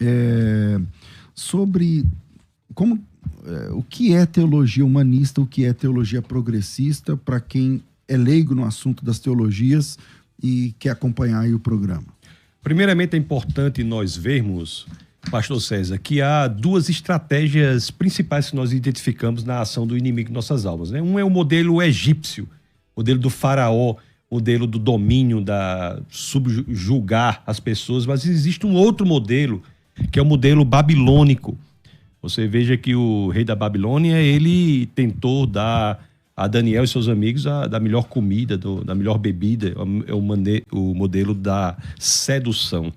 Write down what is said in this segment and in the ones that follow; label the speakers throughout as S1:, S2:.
S1: é, sobre como, o que é teologia humanista, o que é teologia progressista, para quem é leigo no assunto das teologias e quer acompanhar aí o programa.
S2: Primeiramente, é importante nós vermos, pastor César, que há duas estratégias principais que nós identificamos na ação do inimigo de nossas almas, né? Um é o modelo egípcio, modelo do faraó, modelo do domínio, da subjugar as pessoas, mas existe um outro modelo, que é o modelo babilônico. Você veja que o rei da Babilônia, ele tentou dar a Daniel e seus amigos da melhor comida, da melhor bebida, é o modelo da sedução,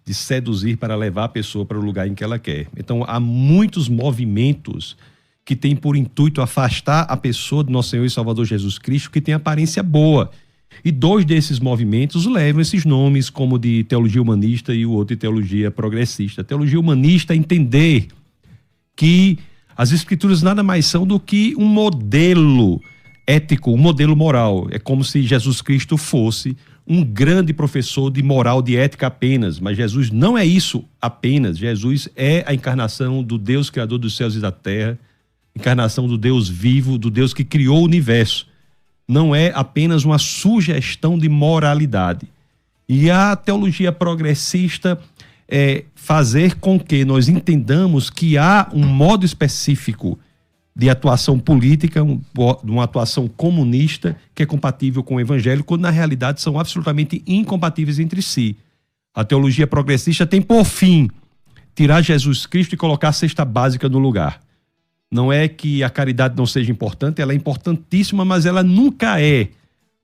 S2: de seduzir para levar a pessoa para o lugar em que ela quer. Então, há muitos movimentos que têm por intuito afastar a pessoa do nosso Senhor e Salvador Jesus Cristo, que tem aparência boa. E dois desses movimentos levam esses nomes, como de teologia humanista e o outro de teologia progressista. A teologia humanista é entender que as escrituras nada mais são do que um modelo ético, um modelo moral. É como se Jesus Cristo fosse um grande professor de moral, de ética apenas, mas Jesus não é isso apenas. Jesus é a encarnação do Deus criador dos céus e da terra, encarnação do Deus vivo, do Deus que criou o universo. Não é apenas uma sugestão de moralidade. E a teologia progressista é fazer com que nós entendamos que há um modo específico de atuação política, uma atuação comunista que é compatível com o evangelho, quando na realidade são absolutamente incompatíveis entre si. A teologia progressista tem por fim tirar Jesus Cristo e colocar a cesta básica no lugar. Não é que a caridade não seja importante, ela é importantíssima, mas ela nunca é,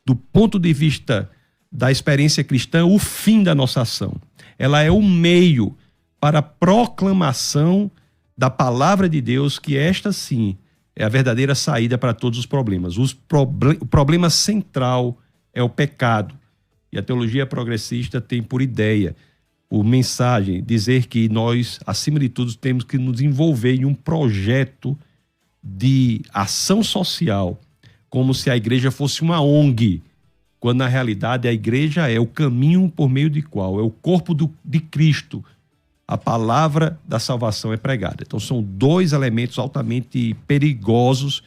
S2: do ponto de vista da experiência cristã, o fim da nossa ação. Ela é o meio para a proclamação da palavra de Deus, que esta sim é a verdadeira saída para todos os problemas. O problema central é o pecado. E a teologia progressista tem por ideia, por mensagem, dizer que nós, acima de tudo, temos que nos envolver em um projeto de ação social, como se a igreja fosse uma ONG, quando na realidade a igreja é o caminho por meio de qual é o corpo de Cristo. A palavra da salvação é pregada. Então são dois elementos altamente perigosos,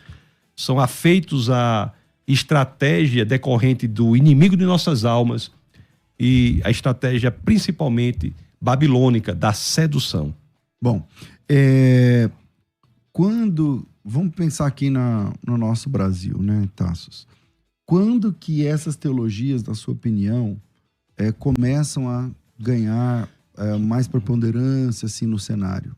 S2: são afeitos à estratégia decorrente do inimigo de nossas almas e a estratégia principalmente babilônica da sedução.
S1: Bom, vamos pensar aqui no nosso Brasil, né, Tassos? Quando que essas teologias, na sua opinião, começam a ganhar mais preponderância assim, no cenário?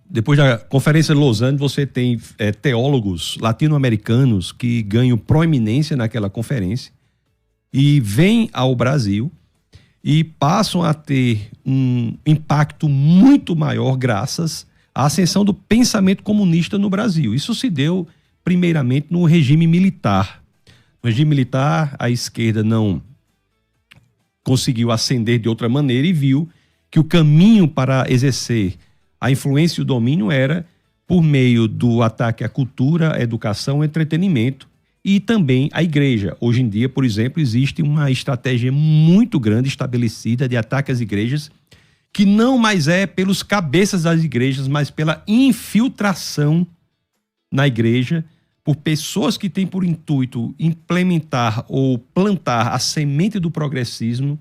S2: Depois da Conferência de Lausanne, você tem teólogos latino-americanos que ganham proeminência naquela conferência e vêm ao Brasil e passam a ter um impacto muito maior graças à ascensão do pensamento comunista no Brasil. Isso se deu, primeiramente, no regime militar. No regime militar, a esquerda não conseguiu ascender de outra maneira e viu que o caminho para exercer a influência e o domínio era por meio do ataque à cultura, à educação, ao entretenimento e também à igreja. Hoje em dia, por exemplo, existe uma estratégia muito grande estabelecida de ataque às igrejas, que não mais é pelos cabeças das igrejas, mas pela infiltração na igreja, por pessoas que têm por intuito implementar ou plantar a semente do progressismo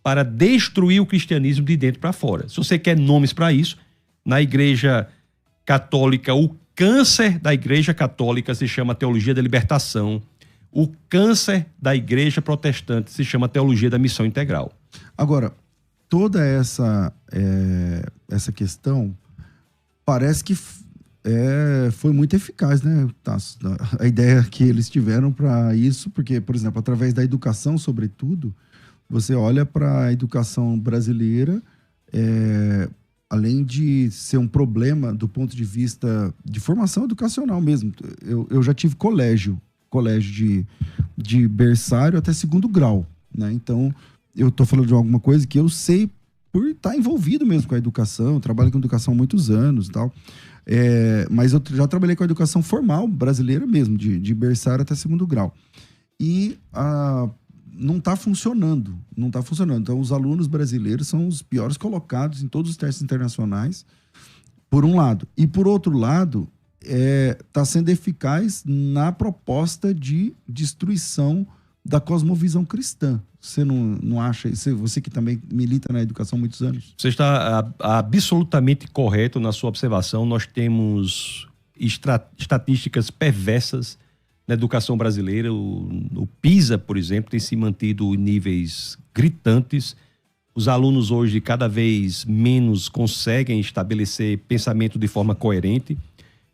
S2: para destruir o cristianismo de dentro para fora. Se você quer nomes para isso, na igreja católica, o câncer da igreja católica se chama teologia da libertação. O câncer da igreja protestante se chama teologia da missão integral.
S1: Agora, toda essa questão parece que foi muito eficaz, né, Tasso? A ideia que eles tiveram para isso, porque, por exemplo, através da educação, sobretudo, você olha para a educação brasileira, além de ser um problema do ponto de vista de formação educacional mesmo. Eu já tive colégio de berçário até 2º grau, né? Então, eu estou falando de alguma coisa que eu sei por estar envolvido mesmo com a educação, eu trabalho com educação há muitos anos e tal. Mas eu já trabalhei com a educação formal brasileira mesmo, de berçário até 2º grau. E não está funcionando. Não está funcionando. Então, os alunos brasileiros são os piores colocados em todos os testes internacionais, por um lado. E, por outro lado, está sendo eficaz na proposta de destruição da cosmovisão cristã. Você não acha isso? Você que também milita na educação há muitos anos.
S2: Você está absolutamente correto na sua observação. Nós temos estatísticas perversas na educação brasileira. O PISA, por exemplo, tem se mantido em níveis gritantes. Os alunos hoje cada vez menos conseguem estabelecer pensamento de forma coerente.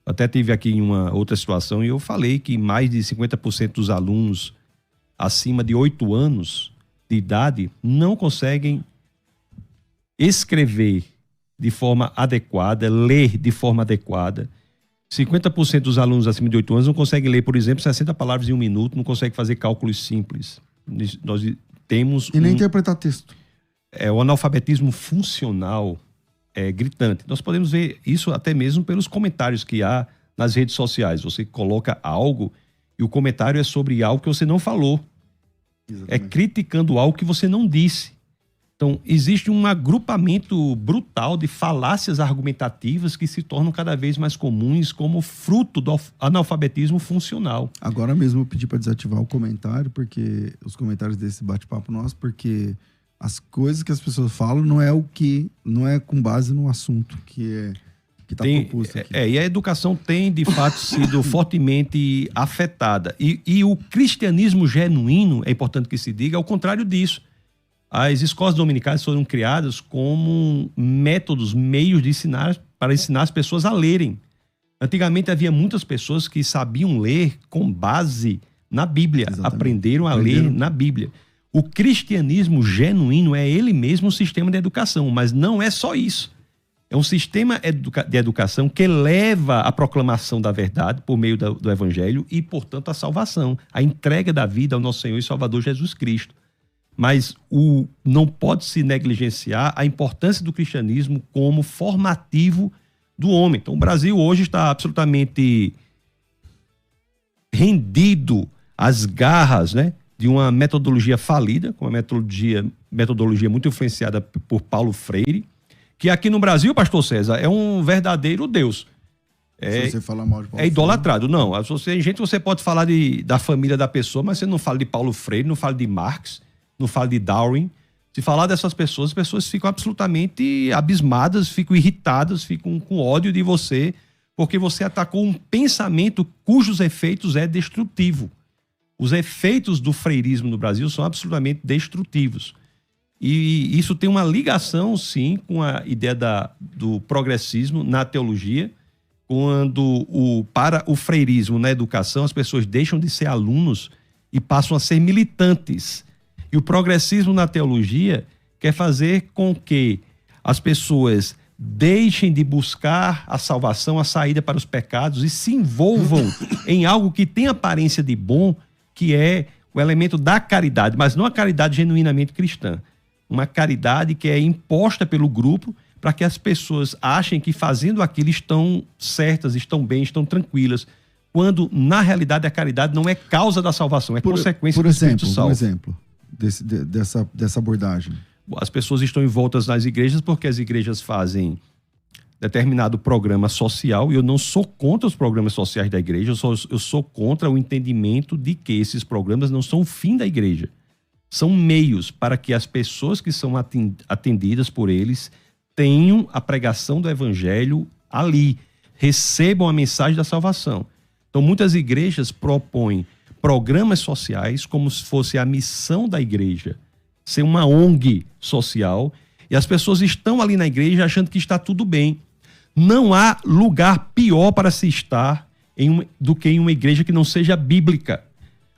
S2: Até tive aqui em uma outra situação e eu falei que mais de 50% dos alunos acima de 8 anos de idade não conseguem escrever de forma adequada, ler de forma adequada. 50% dos alunos acima de 8 anos não conseguem ler, por exemplo, 60 palavras em 1 minuto, não conseguem fazer cálculos simples. Nós temos
S1: e nem interpretar texto.
S2: O analfabetismo funcional é gritante. Nós podemos ver isso até mesmo pelos comentários que há nas redes sociais. Você coloca algo e o comentário é sobre algo que você não falou. Exatamente. É criticando algo que você não disse. Então, existe um agrupamento brutal de falácias argumentativas que se tornam cada vez mais comuns como fruto do analfabetismo funcional.
S1: Agora mesmo eu pedi para desativar o comentário, porque os comentários desse bate-papo nosso, porque as coisas que as pessoas falam não é com base no assunto que está proposto aqui.
S2: E a educação tem, de fato, sido fortemente afetada. E o cristianismo genuíno, é importante que se diga, é o contrário disso. As escolas dominicais foram criadas como métodos, meios de ensinar, para ensinar as pessoas a lerem. Antigamente havia muitas pessoas que sabiam ler com base na Bíblia. Exatamente. Aprenderam a ler na Bíblia. O cristianismo genuíno é ele mesmo um sistema de educação, mas não é só isso. É um sistema de educação que leva a proclamação da verdade por meio do Evangelho e, portanto, a salvação, a entrega da vida ao nosso Senhor e Salvador Jesus Cristo. Mas não pode se negligenciar a importância do cristianismo como formativo do homem. Então, o Brasil hoje está absolutamente rendido às garras, né, de uma metodologia falida, com uma metodologia muito influenciada por Paulo Freire, que aqui no Brasil, pastor César, é um verdadeiro Deus.
S1: Se você falar mal de Paulo
S2: Freire, idolatrado. Não, você pode falar da família da pessoa, mas você não fala de Paulo Freire, não fala de Marx, não fala de Darwin. Se falar dessas pessoas, as pessoas ficam absolutamente abismadas, ficam irritadas, ficam com ódio de você, porque você atacou um pensamento cujos efeitos é destrutivo. Os efeitos do freirismo no Brasil são absolutamente destrutivos. E isso tem uma ligação, sim, com a ideia do progressismo na teologia, quando para o freirismo na educação, as pessoas deixam de ser alunos e passam a ser militantes. E o progressismo na teologia quer fazer com que as pessoas deixem de buscar a salvação, a saída para os pecados e se envolvam em algo que tem aparência de bom, que é o elemento da caridade, mas não a caridade genuinamente cristã. Uma caridade que é imposta pelo grupo para que as pessoas achem que fazendo aquilo estão certas, estão bem, estão tranquilas, quando na realidade a caridade não é causa da salvação, é consequência do Espírito Salvo.
S1: Por exemplo, dessa abordagem.
S2: As pessoas estão envoltas nas igrejas porque as igrejas fazem determinado programa social, e eu não sou contra os programas sociais da igreja, eu sou contra o entendimento de que esses programas não são o fim da igreja. São meios para que as pessoas que são atendidas por eles tenham a pregação do evangelho ali, recebam a mensagem da salvação. Então, muitas igrejas propõem programas sociais como se fosse a missão da igreja, ser uma ONG social, e as pessoas estão ali na igreja achando que está tudo bem. Não há lugar pior para se estar do que em uma igreja que não seja bíblica.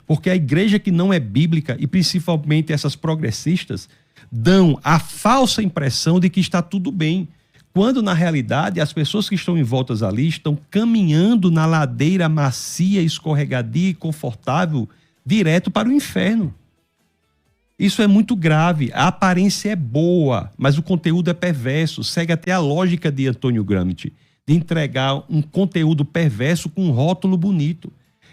S2: Porque a igreja que não é bíblica, e principalmente essas progressistas, dão a falsa impressão de que está tudo bem, quando na realidade as pessoas que estão envoltas ali estão caminhando na ladeira macia, escorregadia e confortável, direto para o inferno. Isso é muito grave. A aparência é boa, mas o conteúdo é perverso. Segue até a lógica de Antônio Gramsci, de entregar um conteúdo perverso com um rótulo bonito.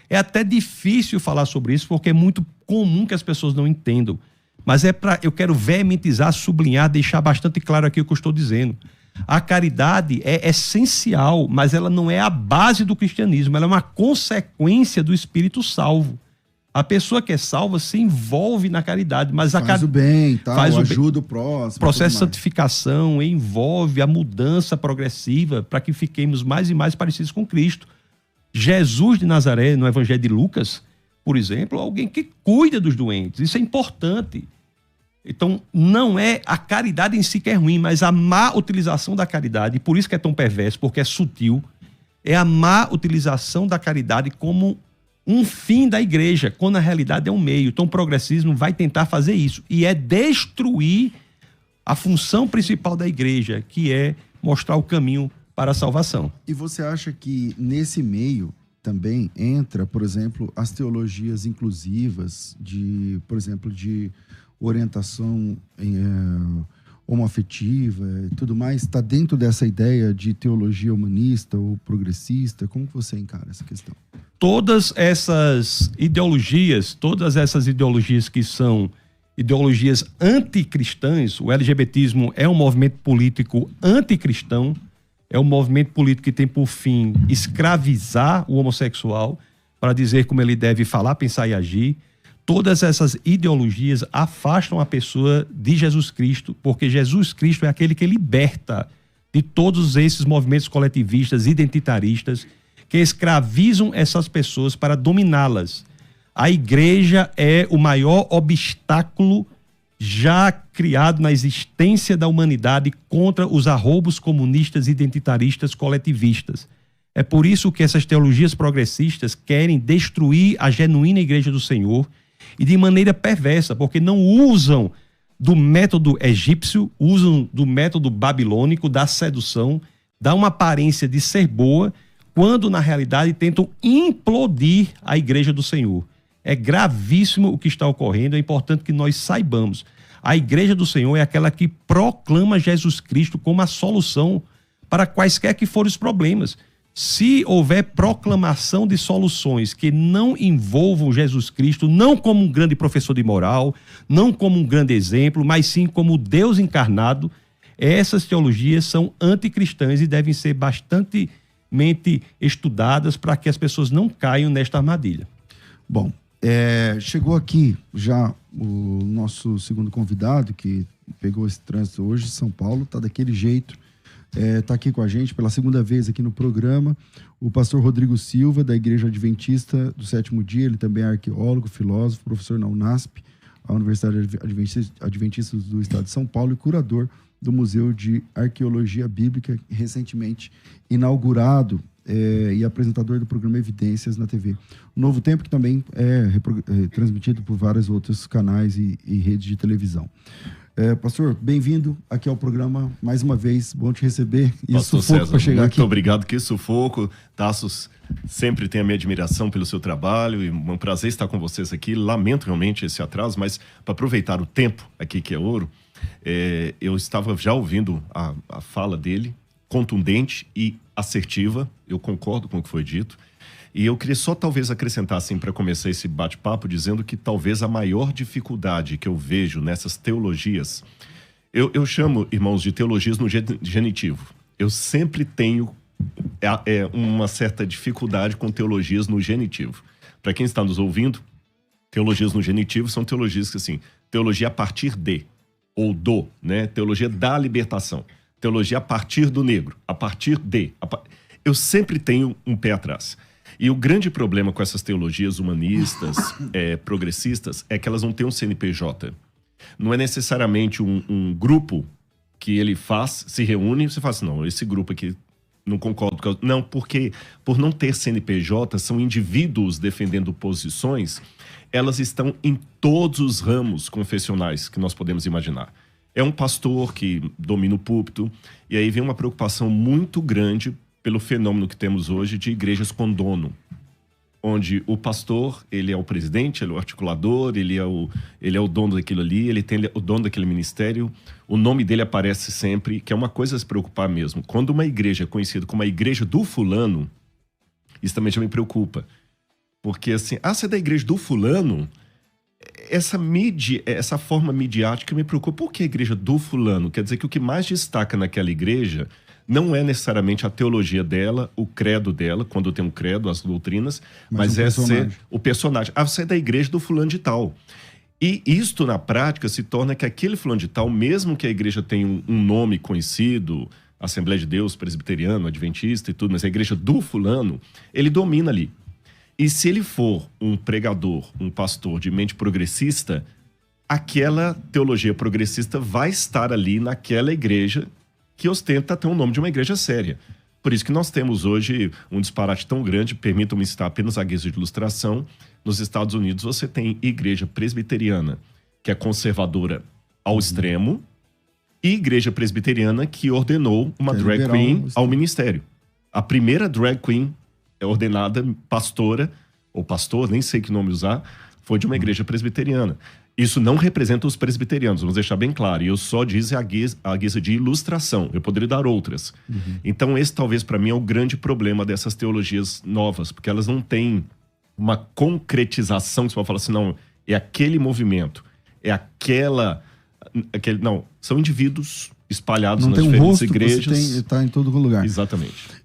S2: É até difícil falar sobre isso, porque é muito comum que as pessoas não entendam. Mas eu quero veementizar, sublinhar, deixar bastante claro aqui o que eu estou dizendo. A caridade é essencial, mas ela não é a base do cristianismo, ela é uma consequência do espírito salvo. A pessoa que é salva se envolve na caridade, mas
S1: faz o bem, tá?
S2: ajuda
S1: o próximo.
S2: O processo de santificação envolve a mudança progressiva para que fiquemos mais e mais parecidos com Cristo. Jesus de Nazaré, no Evangelho de Lucas, por exemplo, é alguém que cuida dos doentes. Isso é importante. Então, não é a caridade em si que é ruim, mas a má utilização da caridade, e por isso que é tão perverso, porque é sutil, é a má utilização da caridade como um fim da igreja, quando na realidade é um meio. Então o progressismo vai tentar fazer isso, e é destruir a função principal da igreja, que é mostrar o caminho para a salvação.
S1: E você acha que nesse meio também entra, por exemplo, as teologias inclusivas, por exemplo, de orientação homoafetiva e tudo mais, está dentro dessa ideia de teologia humanista ou progressista? Como que você encara essa questão?
S2: Todas essas ideologias que são ideologias anticristãs, o LGBTismo é um movimento político anticristão, é um movimento político que tem por fim escravizar o homossexual para dizer como ele deve falar, pensar e agir. Todas essas ideologias afastam a pessoa de Jesus Cristo, porque Jesus Cristo é aquele que liberta de todos esses movimentos coletivistas, identitaristas, que escravizam essas pessoas para dominá-las. A igreja é o maior obstáculo já criado na existência da humanidade contra os arroubos comunistas, identitaristas, coletivistas. É por isso que essas teologias progressistas querem destruir a genuína igreja do Senhor, e de maneira perversa, porque não usam do método egípcio, usam do método babilônico, da sedução, dá uma aparência de ser boa, quando na realidade tentam implodir a igreja do Senhor. É gravíssimo o que está ocorrendo, é importante que nós saibamos. A igreja do Senhor é aquela que proclama Jesus Cristo como a solução para quaisquer que forem os problemas. Se houver proclamação de soluções que não envolvam Jesus Cristo, não como um grande professor de moral, não como um grande exemplo, mas sim como Deus encarnado, essas teologias são anticristãs e devem ser bastante estudadas para que as pessoas não caiam nesta armadilha.
S1: Bom, chegou aqui já o nosso segundo convidado, que pegou esse trânsito hoje em São Paulo, está daquele jeito, está aqui com a gente pela segunda vez aqui no programa, o pastor Rodrigo Silva, da Igreja Adventista do Sétimo Dia. Ele também é arqueólogo, filósofo, professor na UNASP, a Universidade Adventista do Estado de São Paulo, e curador do Museu de Arqueologia Bíblica, recentemente inaugurado, e apresentador do programa Evidências na TV Novo Tempo, que também é transmitido por vários outros canais e redes de televisão. Pastor, bem-vindo aqui ao programa mais uma vez, bom te receber. E
S3: Pastor
S1: sufoco
S3: César,
S1: para chegar
S3: muito
S1: aqui.
S3: Obrigado, que sufoco. Tassos, sempre tem a minha admiração pelo seu trabalho e um prazer estar com vocês aqui. Lamento realmente esse atraso, mas para aproveitar o tempo aqui, que é ouro, eu estava já ouvindo a fala dele, contundente e assertiva. Eu concordo com o que foi dito. E eu queria só talvez acrescentar, assim, para começar esse bate-papo, dizendo que talvez a maior dificuldade que eu vejo nessas teologias, eu chamo, irmãos, de teologias no genitivo. Eu sempre tenho uma certa dificuldade com teologias no genitivo. Para quem está nos ouvindo, teologias no genitivo são teologias que, assim, teologia a partir de, ou do, né? Teologia da libertação. Teologia a partir do negro, a partir de. Eu sempre tenho um pé atrás. E o grande problema com essas teologias humanistas, progressistas, é que elas não têm um CNPJ. Não é necessariamente um grupo que ele se reúne e você fala assim, não, esse grupo aqui não concordo com... Não, porque por não ter CNPJ, são indivíduos defendendo posições, elas estão em todos os ramos confessionais que nós podemos imaginar. É um pastor que domina o púlpito, e aí vem uma preocupação muito grande pelo fenômeno que temos hoje de igrejas com dono, onde o pastor, ele é o presidente, ele é o articulador, ele é o dono daquilo ali, ele tem o dono daquele ministério, o nome dele aparece sempre, que é uma coisa a se preocupar mesmo. Quando uma igreja é conhecida como a igreja do fulano, isso também já me preocupa. Porque assim, você é da igreja do fulano, essa forma midiática me preocupa. Por que a igreja do fulano? Quer dizer que o que mais destaca naquela igreja não é necessariamente a teologia dela, o credo dela, quando tem um credo, as doutrinas, mas é ser o personagem. Você é da igreja do fulano de tal. E isto, na prática, se torna que aquele fulano de tal, mesmo que a igreja tenha um nome conhecido, Assembleia de Deus, presbiteriano, adventista e tudo, mas a igreja do fulano, ele domina ali. E se ele for um pregador, um pastor de mente progressista, aquela teologia progressista vai estar ali naquela igreja que ostenta ter o nome de uma igreja séria. Por isso que nós temos hoje um disparate tão grande, permitam-me citar apenas a guisa de ilustração. Nos Estados Unidos você tem igreja presbiteriana, que é conservadora ao extremo, e igreja presbiteriana que ordenou uma drag queen ao ministério. A primeira drag queen é ordenada pastora, ou pastor, nem sei que nome usar, foi de uma igreja presbiteriana. Isso não representa os presbiterianos, vamos deixar bem claro. E eu só disse a guisa de ilustração. Eu poderia dar outras. Então esse talvez para mim é o grande problema dessas teologias novas, porque elas não têm uma concretização que você pode falar assim, não, é aquele movimento, é aquele... Não, são indivíduos espalhados nas diferentes igrejas.
S1: Está em todo lugar.
S3: Exatamente.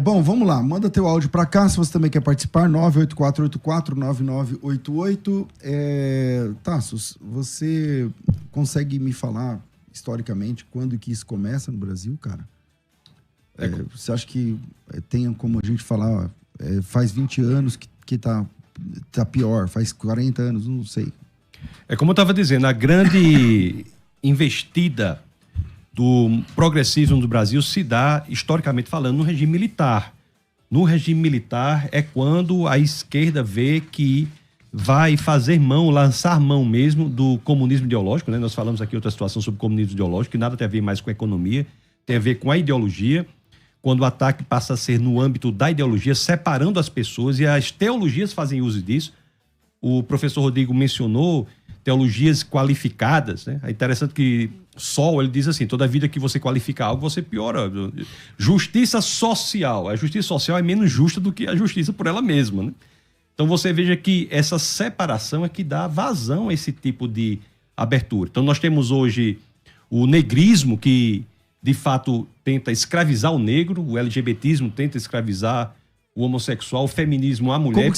S1: Bom, vamos lá. Manda teu áudio para cá, se você também quer participar. 984849988. Tassos, você consegue me falar, historicamente, quando que isso começa no Brasil, cara? Você acha que tem como a gente falar, faz 20 anos que tá pior, faz 40 anos, não sei.
S2: Como eu estava dizendo, a grande investida do progressismo do Brasil se dá, historicamente falando, no regime militar. No regime militar é quando a esquerda vê que vai fazer lançar mão mesmo do comunismo ideológico, né? Nós falamos aqui outra situação sobre comunismo ideológico, que nada tem a ver mais com a economia, tem a ver com a ideologia, quando o ataque passa a ser no âmbito da ideologia, separando as pessoas, e as teologias fazem uso disso. O professor Rodrigo mencionou teologias qualificadas, né? É interessante que ele diz assim, toda vida que você qualifica algo, você piora. Justiça social. A justiça social é menos justa do que a justiça por ela mesma, né? Então você veja que essa separação é que dá vazão a esse tipo de abertura. Então nós temos hoje o negrismo, que de fato tenta escravizar o negro, o LGBTismo tenta escravizar o homossexual, o feminismo, a mulher.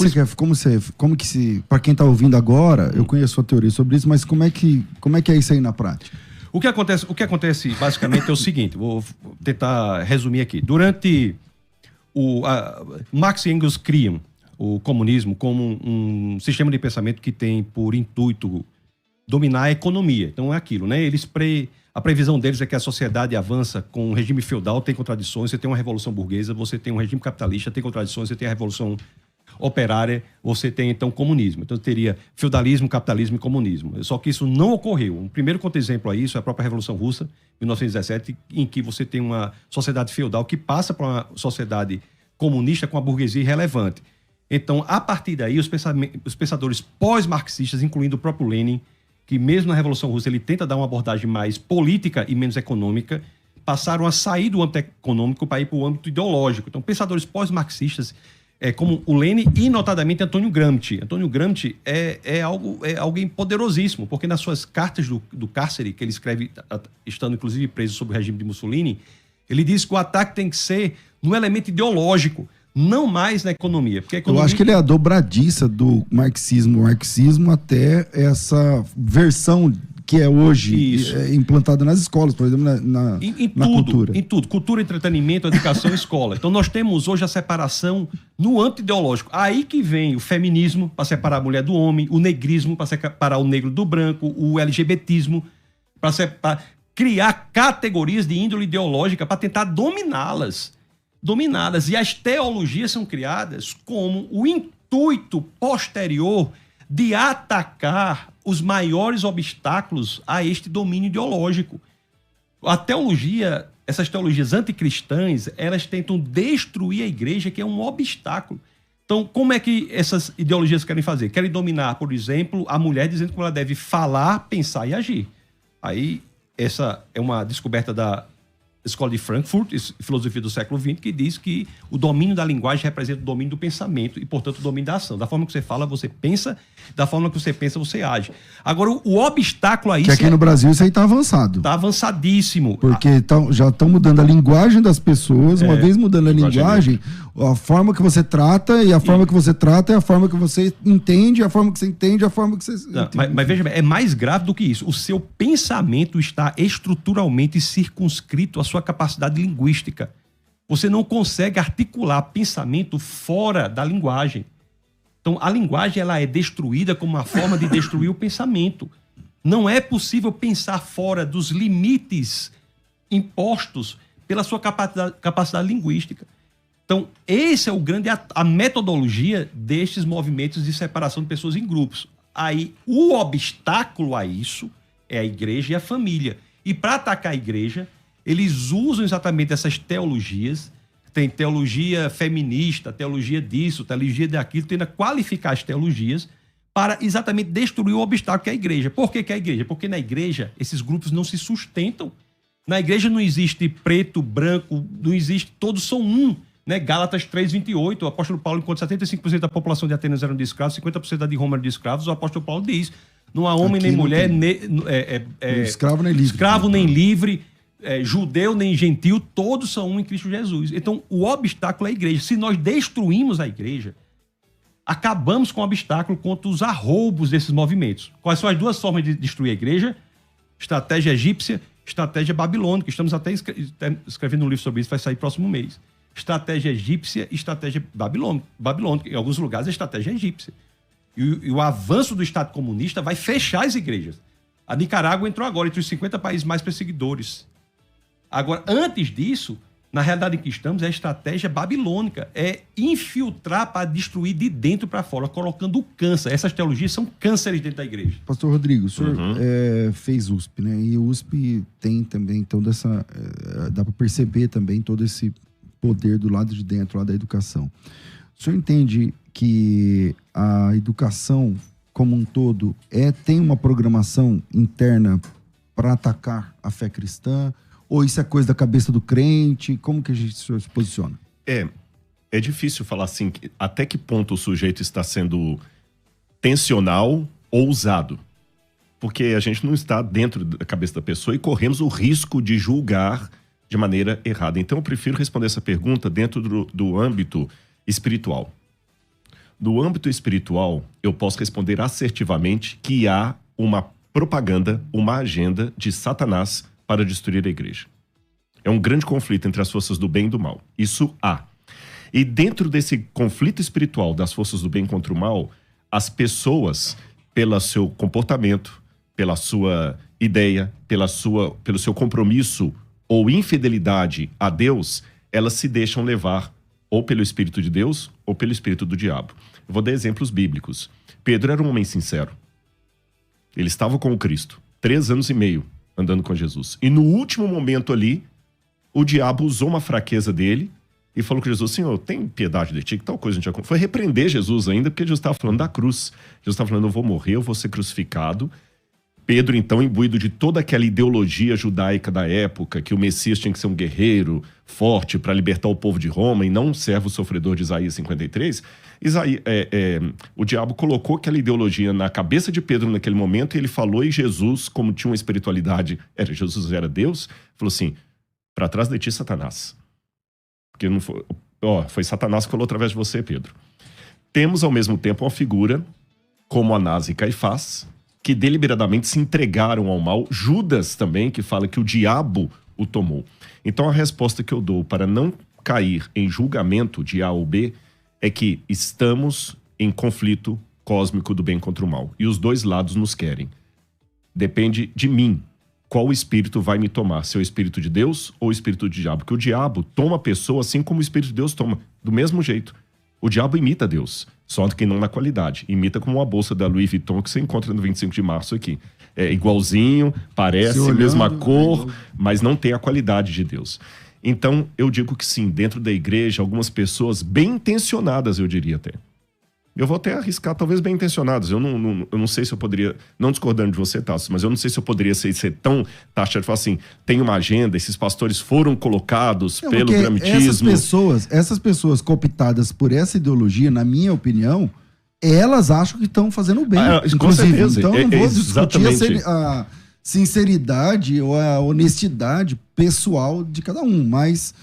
S1: Como que se, para quem está ouvindo agora, eu conheço a teoria sobre isso, mas como é que é isso aí na prática?
S2: O que acontece basicamente é o seguinte, vou tentar resumir aqui. Durante Marx e Engels criam o comunismo como um sistema de pensamento que tem por intuito dominar a economia. Então é aquilo, né? A previsão deles é que a sociedade avança com um regime feudal, tem contradições, você tem uma revolução burguesa, você tem um regime capitalista, tem contradições, você tem a revolução operária, você tem então comunismo. Então teria feudalismo, capitalismo e comunismo. Só que isso não ocorreu. Um primeiro contra-exemplo a isso é a própria Revolução Russa, 1917, em que você tem uma sociedade feudal que passa para uma sociedade comunista com a burguesia irrelevante. Então, a partir daí, os pensadores pós-marxistas, incluindo o próprio Lenin, que mesmo na Revolução Russa ele tenta dar uma abordagem mais política e menos econômica, passaram a sair do âmbito econômico para ir para o âmbito ideológico. Então, pensadores pós-marxistas, como o Lenin e, notadamente, Antônio Gramsci. Antônio Gramsci é alguém poderosíssimo, porque nas suas cartas do cárcere, que ele escreve, estando inclusive preso sob o regime de Mussolini, ele diz que o ataque tem que ser no elemento ideológico, não mais na economia. Porque a economia...
S1: Eu acho que ele é a dobradiça do marxismo até essa versão que é hoje implantada nas escolas, por exemplo, na cultura.
S2: Em tudo. Cultura, entretenimento, educação e escola. Então nós temos hoje a separação no âmbito ideológico. Aí que vem o feminismo, para separar a mulher do homem, o negrismo, para separar o negro do branco, o LGBTismo, para criar categorias de índole ideológica para tentar dominá-las. E as teologias são criadas como o intuito posterior de atacar os maiores obstáculos a este domínio ideológico. A teologia, essas teologias anticristãs, elas tentam destruir a igreja, que é um obstáculo. Então, como é que essas ideologias querem fazer? Querem dominar, por exemplo, a mulher, dizendo como ela deve falar, pensar e agir. Aí, essa é uma descoberta da escola de Frankfurt, filosofia do século XX, que diz que o domínio da linguagem representa o domínio do pensamento e, portanto, o domínio da ação. Da forma que você fala, você pensa, da forma que você pensa, você age. Agora, o obstáculo a isso...
S1: Que aqui no Brasil isso aí tá avançado.
S2: Tá avançadíssimo.
S1: Porque já estão mudando a linguagem das pessoas, uma vez mudando a linguagem, a forma que você trata, e a forma que você trata é a forma que você entende, a forma que você entende, a forma que você...
S2: Não, mas veja bem, é mais grave do que isso. O seu pensamento está estruturalmente circunscrito à sua capacidade linguística. Você não consegue articular pensamento fora da linguagem. Então, a linguagem ela é destruída como uma forma de destruir o pensamento. Não é possível pensar fora dos limites impostos pela sua capacidade linguística. Então, esse é o grande... a metodologia destes movimentos de separação de pessoas em grupos. Aí, o obstáculo a isso é a igreja e a família. E para atacar a igreja, eles usam exatamente essas teologias. Tem teologia feminista, teologia disso, teologia daquilo, tendo a qualificar as teologias para exatamente destruir o obstáculo que é a igreja. Por que é a igreja? Porque na igreja esses grupos não se sustentam. Na igreja não existe preto, branco, não existe, todos são um. Né? Gálatas 3:28, o apóstolo Paulo, enquanto 75% da população de Atenas eram de escravos, 50% da de Roma eram de escravos, o apóstolo Paulo diz, não há homem nem mulher,
S1: escravo nem livre.
S2: Escravo nem livre, judeu nem gentil, todos são um em Cristo Jesus. Então, o obstáculo é a igreja. Se nós destruímos a igreja, acabamos com o obstáculo contra os arroubos desses movimentos. Quais são as duas formas de destruir a igreja? Estratégia egípcia, estratégia babilônica. Estamos até escrevendo um livro sobre isso, vai sair próximo mês. Estratégia egípcia e estratégia babilônica. Em alguns lugares, a estratégia é egípcia. E o avanço do Estado comunista vai fechar as igrejas. A Nicarágua entrou agora entre os 50 países mais perseguidores. Agora, antes disso, na realidade em que estamos, é a estratégia babilônica. É infiltrar para destruir de dentro para fora, colocando o câncer. Essas teologias são cânceres dentro da igreja.
S1: Pastor Rodrigo, o senhor fez USP, né? E o USP tem também toda essa... dá para perceber também todo esse poder do lado de dentro, lá da educação. O senhor entende que a educação como um todo tem uma programação interna para atacar a fé cristã? Ou isso é coisa da cabeça do crente? Como que a gente se posiciona?
S3: É difícil falar assim, até que ponto o sujeito está sendo tensional ou ousado. Porque a gente não está dentro da cabeça da pessoa e corremos o risco de julgar de maneira errada. Então eu prefiro responder essa pergunta dentro do âmbito espiritual. No âmbito espiritual, eu posso responder assertivamente que há uma propaganda, uma agenda de Satanás para destruir a igreja. É um grande conflito entre as forças do bem e do mal. Isso há. E dentro desse conflito espiritual das forças do bem contra o mal, as pessoas, pelo seu comportamento, pela sua ideia, pelo seu compromisso ou infidelidade a Deus, elas se deixam levar ou pelo Espírito de Deus ou pelo Espírito do diabo. Eu vou dar exemplos bíblicos. Pedro era um homem sincero. Ele estava com o Cristo, 3 anos e meio andando com Jesus. E no último momento ali, o diabo usou uma fraqueza dele e falou com Jesus: Senhor, tem piedade de ti, que tal coisa a gente já... Foi repreender Jesus ainda, porque Jesus estava falando da cruz. Jesus estava falando: eu vou morrer, eu vou ser crucificado. Pedro, então, imbuído de toda aquela ideologia judaica da época, que o Messias tinha que ser um guerreiro forte para libertar o povo de Roma e não um servo sofredor de Isaías 53, o diabo colocou aquela ideologia na cabeça de Pedro naquele momento e ele falou, e Jesus, como tinha uma espiritualidade, Jesus era Deus, falou assim: para trás de ti, Satanás. Porque não foi Satanás que falou através de você, Pedro. Temos, ao mesmo tempo, uma figura como Anás e Caifás, que deliberadamente se entregaram ao mal. Judas também, que fala que o diabo o tomou. Então a resposta que eu dou para não cair em julgamento de A ou B é que estamos em conflito cósmico do bem contra o mal. E os dois lados nos querem. Depende de mim qual espírito vai me tomar, se é o espírito de Deus ou o espírito do diabo. Porque o diabo toma a pessoa assim como o espírito de Deus toma, do mesmo jeito. O diabo imita Deus, só que não na qualidade. Imita como uma bolsa da Louis Vuitton que você encontra no 25 de março aqui. É igualzinho, parece, olhando, mesma cor, mas não tem a qualidade de Deus. Então, eu digo que sim, dentro da igreja, algumas pessoas bem intencionadas, eu diria até, Eu vou até arriscar, talvez bem intencionados. Eu não sei se eu poderia, não discordando de você, Tasso, mas eu não sei se eu poderia ser tão taxado de falar assim, tem uma agenda, esses pastores foram colocados pelo gramitismo.
S1: Essas pessoas cooptadas por essa ideologia, na minha opinião, elas acham que estão fazendo bem.
S3: Com certeza.
S1: Então eu não vou discutir a sinceridade ou a honestidade pessoal de cada um, mas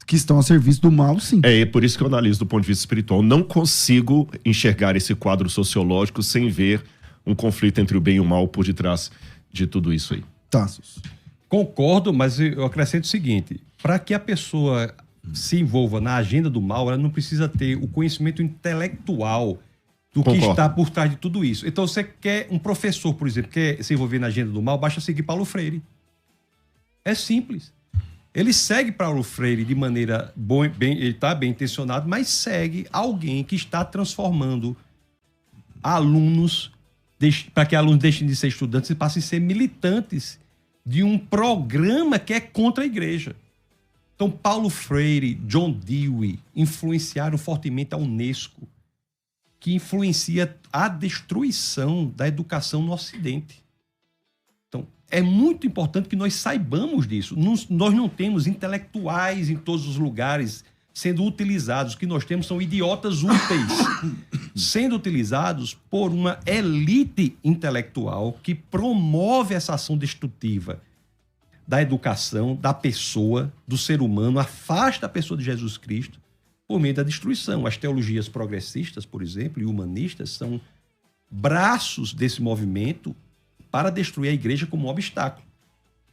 S1: que estão a serviço do mal, sim.
S3: É por isso que eu analiso do ponto de vista espiritual. Não consigo enxergar esse quadro sociológico sem ver um conflito entre o bem e o mal por detrás de tudo isso aí.
S1: Tassos.
S2: Concordo, mas eu acrescento o seguinte: para que a pessoa se envolva na agenda do mal, ela não precisa ter o conhecimento intelectual do que está por trás de tudo isso. Então, você quer um professor, por exemplo, quer se envolver na agenda do mal, basta seguir Paulo Freire. É simples. Ele segue Paulo Freire de maneira ele está bem intencionado, mas segue alguém que está transformando alunos, para que alunos deixem de ser estudantes e passem a ser militantes de um programa que é contra a igreja. Então, Paulo Freire, John Dewey influenciaram fortemente a Unesco, que influencia a destruição da educação no Ocidente. Então, é muito importante que nós saibamos disso. Nós não temos intelectuais em todos os lugares sendo utilizados. O que nós temos são idiotas úteis sendo utilizados por uma elite intelectual que promove essa ação destrutiva da educação, da pessoa, do ser humano, afasta a pessoa de Jesus Cristo por meio da destruição. As teologias progressistas, por exemplo, e humanistas são braços desse movimento para destruir a igreja como um obstáculo.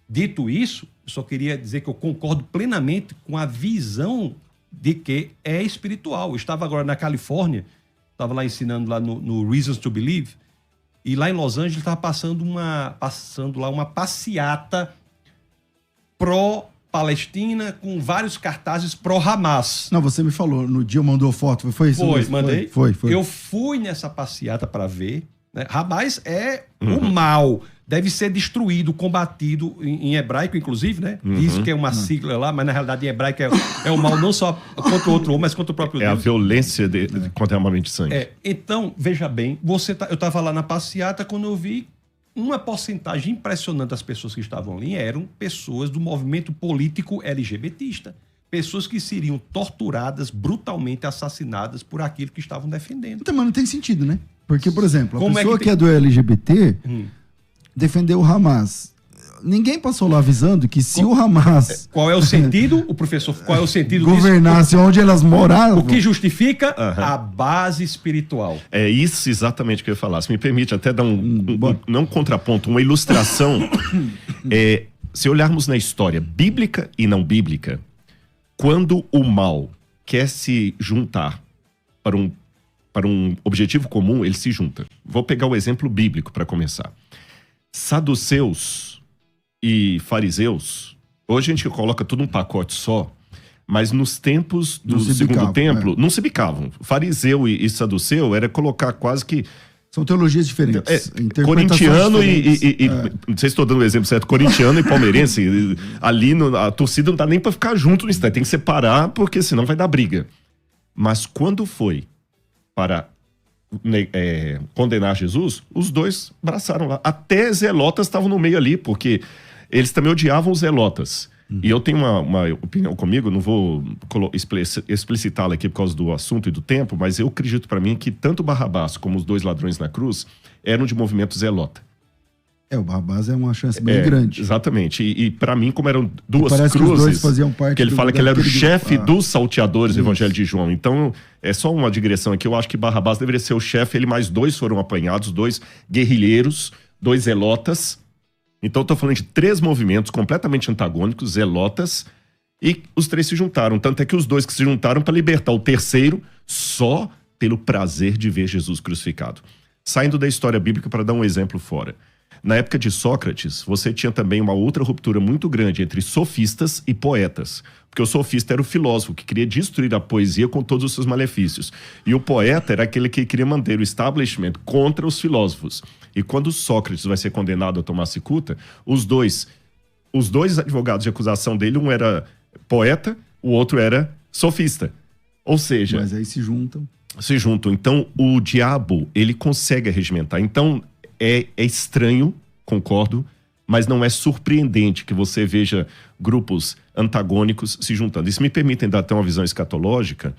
S2: Dito isso, eu só queria dizer que eu concordo plenamente com a visão de que é espiritual. Eu estava agora na Califórnia, estava lá ensinando lá no Reasons to Believe, e lá em Los Angeles estava passando lá uma passeata pró-Palestina com vários cartazes pró-Hamas.
S1: Não, você me falou, no dia mandou foto, foi isso?
S2: Foi, mandei.
S1: Foi.
S2: Eu fui nessa passeata para ver, né? Hamas é o mal, deve ser destruído, combatido, em hebraico, inclusive, né? Diz que é uma sigla lá, mas na realidade em hebraico é o mal não só contra o outro homem, mas contra o próprio Deus.
S3: É a violência contra a armamento de sangue.
S2: Então, veja bem, eu estava lá na passeata quando eu vi uma porcentagem impressionante das pessoas que estavam ali eram pessoas do movimento político LGBTista. Pessoas que seriam torturadas, brutalmente assassinadas por aquilo que estavam defendendo.
S1: Então, mas não tem sentido, né? Porque, por exemplo, a pessoa que é do LGBT defendeu o Hamas. Ninguém passou lá avisando que se o Hamas...
S2: Qual é o sentido, o professor, qual é o sentido
S1: governasse
S2: disso?
S1: Onde elas moravam...
S2: O que justifica? A base espiritual.
S3: É isso exatamente que eu ia falar. Se me permite até dar não um contraponto, uma ilustração. Se olharmos na história bíblica e não bíblica, quando o mal quer se juntar para um objetivo comum, ele se junta. Vou pegar o exemplo bíblico para começar. Saduceus e fariseus, hoje a gente coloca tudo num pacote só, mas nos tempos do segundo templo, não se bicavam. Fariseu e saduceu era colocar quase que...
S1: São teologias diferentes.
S3: Corintiano não sei se estou dando o exemplo certo, corintiano e palmeirense, ali a torcida não dá nem para ficar junto no instante, tem que separar, porque senão vai dar briga. Mas quando foi para condenar Jesus, os dois abraçaram lá. Até zelotas estavam no meio ali, porque eles também odiavam os zelotas. E eu tenho uma opinião comigo, não vou explicitá-la aqui por causa do assunto e do tempo, mas eu acredito para mim que tanto Barrabás como os dois ladrões na cruz eram de movimento zelota.
S1: O Barrabás é uma chance bem grande.
S3: Exatamente. E para mim, como eram duas cruzes,
S1: que os dois faziam parte
S3: que ele fala que ele era o chefe dos salteadores do Evangelho de João. Então, é só uma digressão aqui. Eu acho que Barrabás deveria ser o chefe, ele mais dois foram apanhados, dois guerrilheiros, dois zelotas. Então, estou falando de 3 movimentos completamente antagônicos, zelotas, e os 3 se juntaram. Tanto é que os 2 que se juntaram para libertar o terceiro só pelo prazer de ver Jesus crucificado. Saindo da história bíblica para dar um exemplo fora. Na época de Sócrates, você tinha também uma outra ruptura muito grande entre sofistas e poetas. Porque o sofista era o filósofo que queria destruir a poesia com todos os seus malefícios. E o poeta era aquele que queria manter o establishment contra os filósofos. E quando Sócrates vai ser condenado a tomar cicuta, os dois advogados de acusação dele, um era poeta, o outro era sofista. Ou seja...
S1: Mas aí se juntam.
S3: se juntam. Então, o diabo, ele consegue arregimentar. Então, é estranho, concordo, mas não é surpreendente que você veja grupos antagônicos se juntando. E se me permitem dar até uma visão escatológica,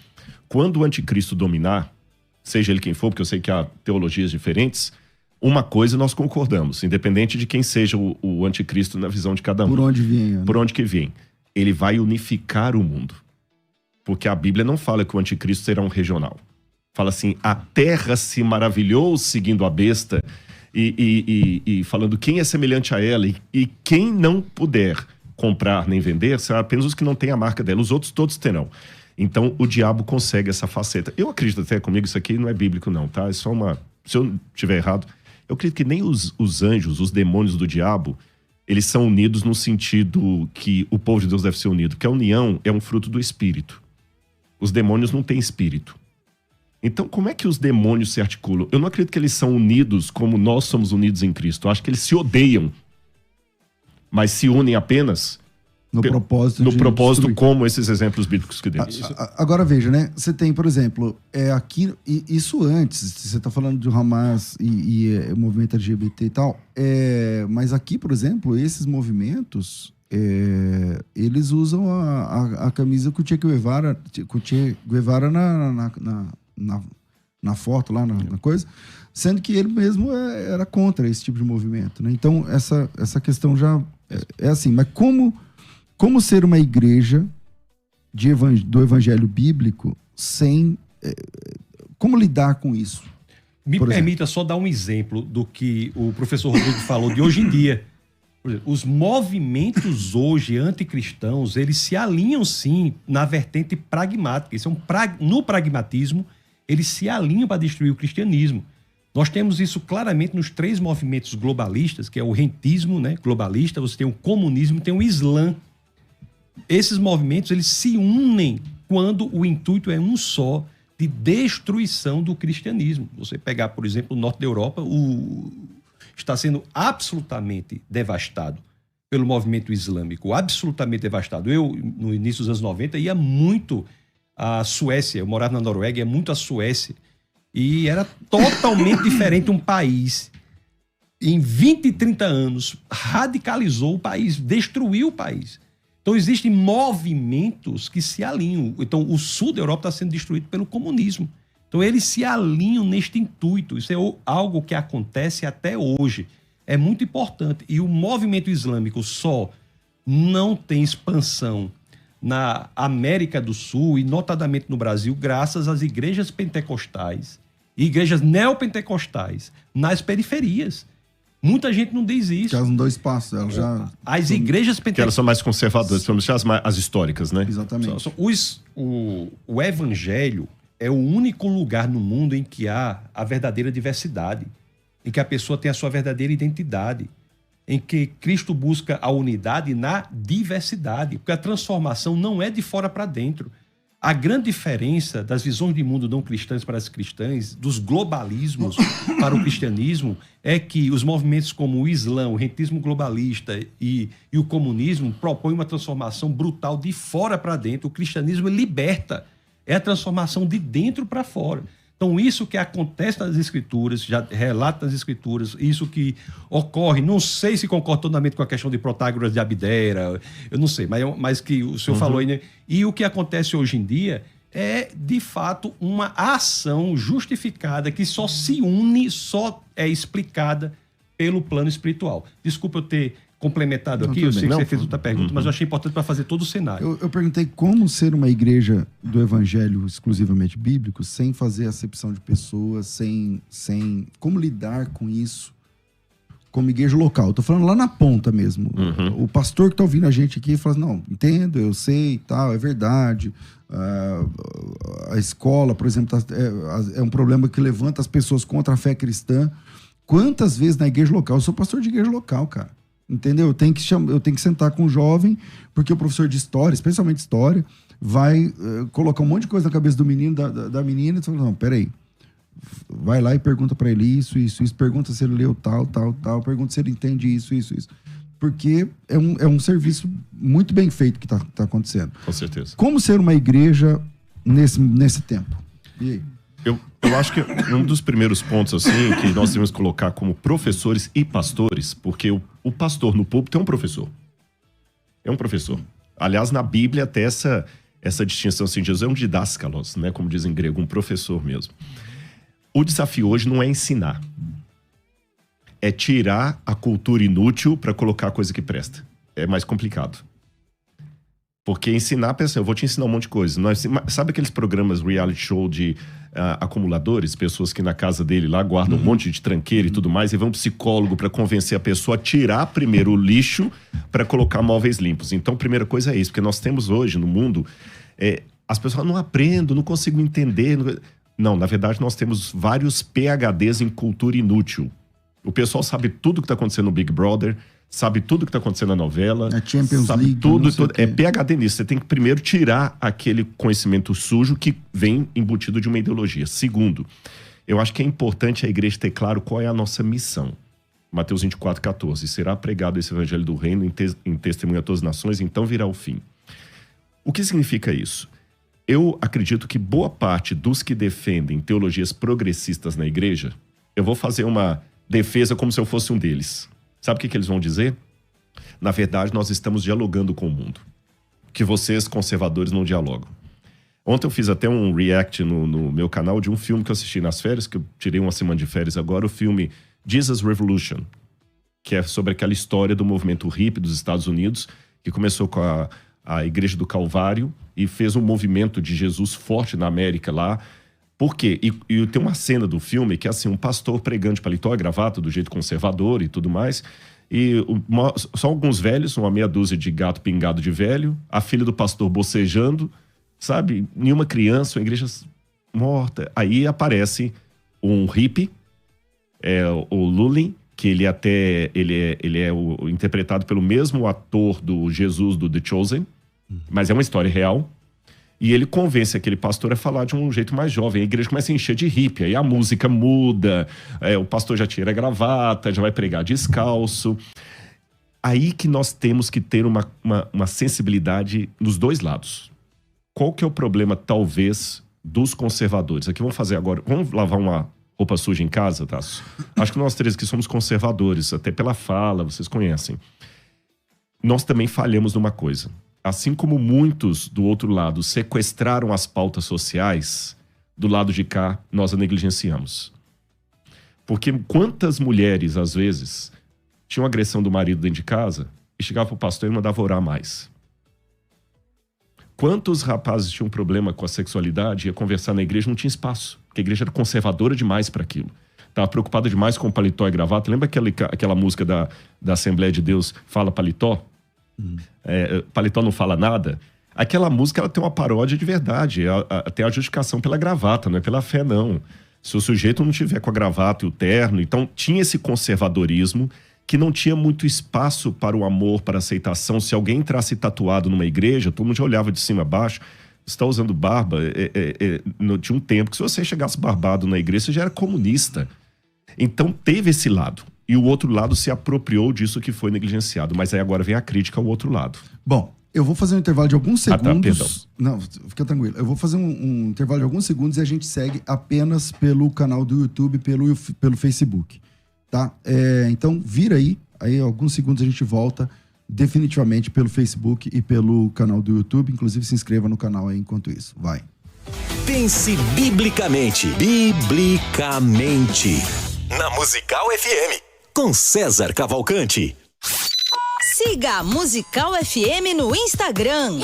S3: quando o anticristo dominar, seja ele quem for, porque eu sei que há teologias diferentes, uma coisa nós concordamos, independente de quem seja o anticristo na visão de cada um.
S1: Por onde vinha. Né?
S3: Por onde que vem. Ele vai unificar o mundo. Porque a Bíblia não fala que o anticristo será um regional. Fala assim, a terra se maravilhou seguindo a besta e falando quem é semelhante a ela e quem não puder comprar nem vender, será apenas os que não têm a marca dela. Os outros todos terão. Então, o diabo consegue essa faceta. Eu acredito até comigo, isso aqui não é bíblico não, tá? É só uma... Se eu estiver errado, eu acredito que nem os anjos, os demônios do diabo, eles são unidos no sentido que o povo de Deus deve ser unido. Porque a união é um fruto do espírito. Os demônios não têm espírito. Então, como é que os demônios se articulam? Eu não acredito que eles são unidos como nós somos unidos em Cristo. Eu acho que eles se odeiam, mas se unem apenas
S1: no propósito
S3: destruir. Como esses exemplos bíblicos que demos.
S1: Agora veja, né? Você tem, por exemplo, aqui, isso antes, você está falando do Hamas e o movimento LGBT e tal, mas aqui, por exemplo, esses movimentos, eles usam a camisa com o Che Guevara na foto lá, na coisa, sendo que ele mesmo era contra esse tipo de movimento, né? Então, essa questão já é assim, mas como ser uma igreja do evangelho bíblico sem... como lidar com isso?
S2: Me permita só dar um exemplo do que o professor Rodrigo falou de hoje em dia. Por exemplo, os movimentos hoje anticristãos, eles se alinham sim na vertente pragmática. No pragmatismo, eles se alinham para destruir o cristianismo. Nós temos isso claramente nos 3 movimentos globalistas, que é o rentismo, né, globalista, você tem o comunismo e tem o Islã. Esses movimentos, eles se unem quando o intuito é um só, de destruição do cristianismo. Você pegar, por exemplo, o norte da Europa, está sendo absolutamente devastado pelo movimento islâmico, absolutamente devastado. Eu, no início dos anos 90, ia muito à Suécia, eu morava na Noruega, ia muito à Suécia, e era totalmente diferente um país. Em 20, 30 anos, radicalizou o país, destruiu o país. Então, existem movimentos que se alinham. Então, o sul da Europa está sendo destruído pelo comunismo. Então, eles se alinham neste intuito. Isso é algo que acontece até hoje. É muito importante. E o movimento islâmico só não tem expansão na América do Sul e, notadamente, no Brasil, graças às igrejas pentecostais e igrejas neopentecostais nas periferias. Muita gente não diz isso.
S1: Elas não dão espaço. Elas já...
S2: As igrejas pentecostais... Que
S3: elas são mais conservadoras, as históricas, né?
S1: Exatamente.
S2: O evangelho é o único lugar no mundo em que há a verdadeira diversidade, em que a pessoa tem a sua verdadeira identidade, em que Cristo busca a unidade na diversidade, porque a transformação não é de fora para dentro. A grande diferença das visões de mundo não cristãs para as cristãs, dos globalismos para o cristianismo, é que os movimentos como o Islã, o rentismo globalista e o comunismo propõem uma transformação brutal de fora para dentro. O cristianismo liberta, é a transformação de dentro para fora. Então, isso que acontece nas Escrituras, já relata nas Escrituras, isso que ocorre, não sei se concordo totalmente com a questão de Protágoras de Abdera, eu não sei, mas que o senhor falou aí, né? E o que acontece hoje em dia é, de fato, uma ação justificada que só se une, só é explicada pelo plano espiritual. Desculpa eu ter complementado aqui, eu sei que você fez outra pergunta, mas eu achei importante para fazer todo o cenário.
S1: Eu perguntei como ser uma igreja do evangelho exclusivamente bíblico, sem fazer acepção de pessoas, sem como lidar com isso como igreja local. Eu tô falando lá na ponta mesmo. O pastor que tá ouvindo a gente aqui fala, não, entendo, eu sei, tal, é verdade. A escola, por exemplo, é um problema que levanta as pessoas contra a fé cristã. Quantas vezes na igreja local? Eu sou pastor de igreja local, cara. Entendeu? Eu tenho que sentar com o jovem, porque o professor de história, especialmente história, vai colocar um monte de coisa na cabeça do menino, da menina, e você fala, não, peraí. Vai lá e pergunta pra ele isso, pergunta se ele leu tal, pergunta se ele entende isso. Porque é um serviço muito bem feito que tá acontecendo.
S3: Com certeza.
S1: Como ser uma igreja nesse tempo? E aí?
S3: Eu acho que um dos primeiros pontos, assim, que nós temos que colocar como professores e pastores, porque o pastor no púlpito é um professor. É um professor. Aliás, na Bíblia, até essa distinção, assim, Jesus é um didáskalos, né? Como diz em grego, um professor mesmo. O desafio hoje não é ensinar. É tirar a cultura inútil para colocar a coisa que presta. É mais complicado. Porque ensinar, pensa, eu vou te ensinar um monte de coisa. Sabe aqueles programas reality show de acumuladores? Pessoas que na casa dele lá guardam um monte de tranqueira e tudo mais, e vão um psicólogo para convencer a pessoa a tirar primeiro o lixo para colocar móveis limpos. Então, a primeira coisa é isso, porque nós temos hoje no mundo, as pessoas não aprendem, não consigo entender. Não, na verdade, nós temos vários PhDs em cultura inútil. O pessoal sabe tudo que está acontecendo no Big Brother, sabe tudo que está acontecendo na novela.
S1: A Champions
S3: sabe
S1: League.
S3: Tudo. É PhD nisso. Você tem que primeiro tirar aquele conhecimento sujo que vem embutido de uma ideologia. Segundo, eu acho que é importante a igreja ter claro qual é a nossa missão. Mateus 24:14. Será pregado esse evangelho do reino em testemunho a todas as nações, então virá o fim. O que significa isso? Eu acredito que boa parte dos que defendem teologias progressistas na igreja, eu vou fazer uma defesa como se eu fosse um deles. Sabe o que eles vão dizer? Na verdade, nós estamos dialogando com o mundo. Que vocês, conservadores, não dialogam. Ontem eu fiz até um react no meu canal de um filme que eu assisti nas férias, que eu tirei uma semana de férias agora, o filme Jesus Revolution, que é sobre aquela história do movimento hippie dos Estados Unidos, que começou com a Igreja do Calvário e fez um movimento de Jesus forte na América lá. Por quê? E tem uma cena do filme que é assim, um pastor pregando de paletó e gravata, do jeito conservador e tudo mais, e só alguns velhos, uma meia dúzia de gato pingado de velho, a filha do pastor bocejando, sabe? Nenhuma criança, uma igreja morta. Aí aparece um hippie, o Lulin, que ele é interpretado pelo mesmo ator do Jesus, do The Chosen, mas é uma história real. E ele convence aquele pastor a falar de um jeito mais jovem. A igreja começa a encher de hippie. Aí a música muda, o pastor já tira a gravata, já vai pregar descalço. Aí que nós temos que ter uma sensibilidade nos dois lados. Qual que é o problema, talvez, dos conservadores? Aqui vamos fazer agora... Vamos lavar uma roupa suja em casa, Tasso? Acho que nós três aqui somos conservadores, até pela fala, vocês conhecem. Nós também falhamos numa coisa. Assim como muitos do outro lado sequestraram as pautas sociais, do lado de cá nós a negligenciamos. Porque quantas mulheres, às vezes, tinham agressão do marido dentro de casa e chegava para o pastor e mandava orar mais? Quantos rapazes tinham problema com a sexualidade e ia conversar na igreja, não tinha espaço, porque a igreja era conservadora demais para aquilo. Estava preocupada demais com paletó e gravata. Lembra aquela música da Assembleia de Deus, Fala Paletó? Paletó não fala nada. Aquela música ela tem uma paródia de verdade, tem a justificação pela gravata, não é pela fé não. Se o sujeito não tiver com a gravata e o terno, então tinha esse conservadorismo que não tinha muito espaço para o amor, para a aceitação. Se alguém entrasse tatuado numa igreja, todo mundo já olhava de cima a baixo. Você está usando barba? Tinha um tempo que se você chegasse barbado na igreja, você já era comunista. Então teve esse lado. E o outro lado se apropriou disso que foi negligenciado. Mas aí agora vem a crítica ao outro lado.
S1: Bom, eu vou fazer um intervalo de alguns segundos.
S3: Perdão.
S1: Não, fica tranquilo. Eu vou fazer um intervalo de alguns segundos e a gente segue apenas pelo canal do YouTube, pelo Facebook. Tá? Então, vira aí alguns segundos a gente volta definitivamente pelo Facebook e pelo canal do YouTube. Inclusive, se inscreva no canal aí enquanto isso. Vai.
S4: Pense biblicamente. Biblicamente. Na Musical FM. Com César Cavalcante.
S5: Siga a Musical FM no Instagram.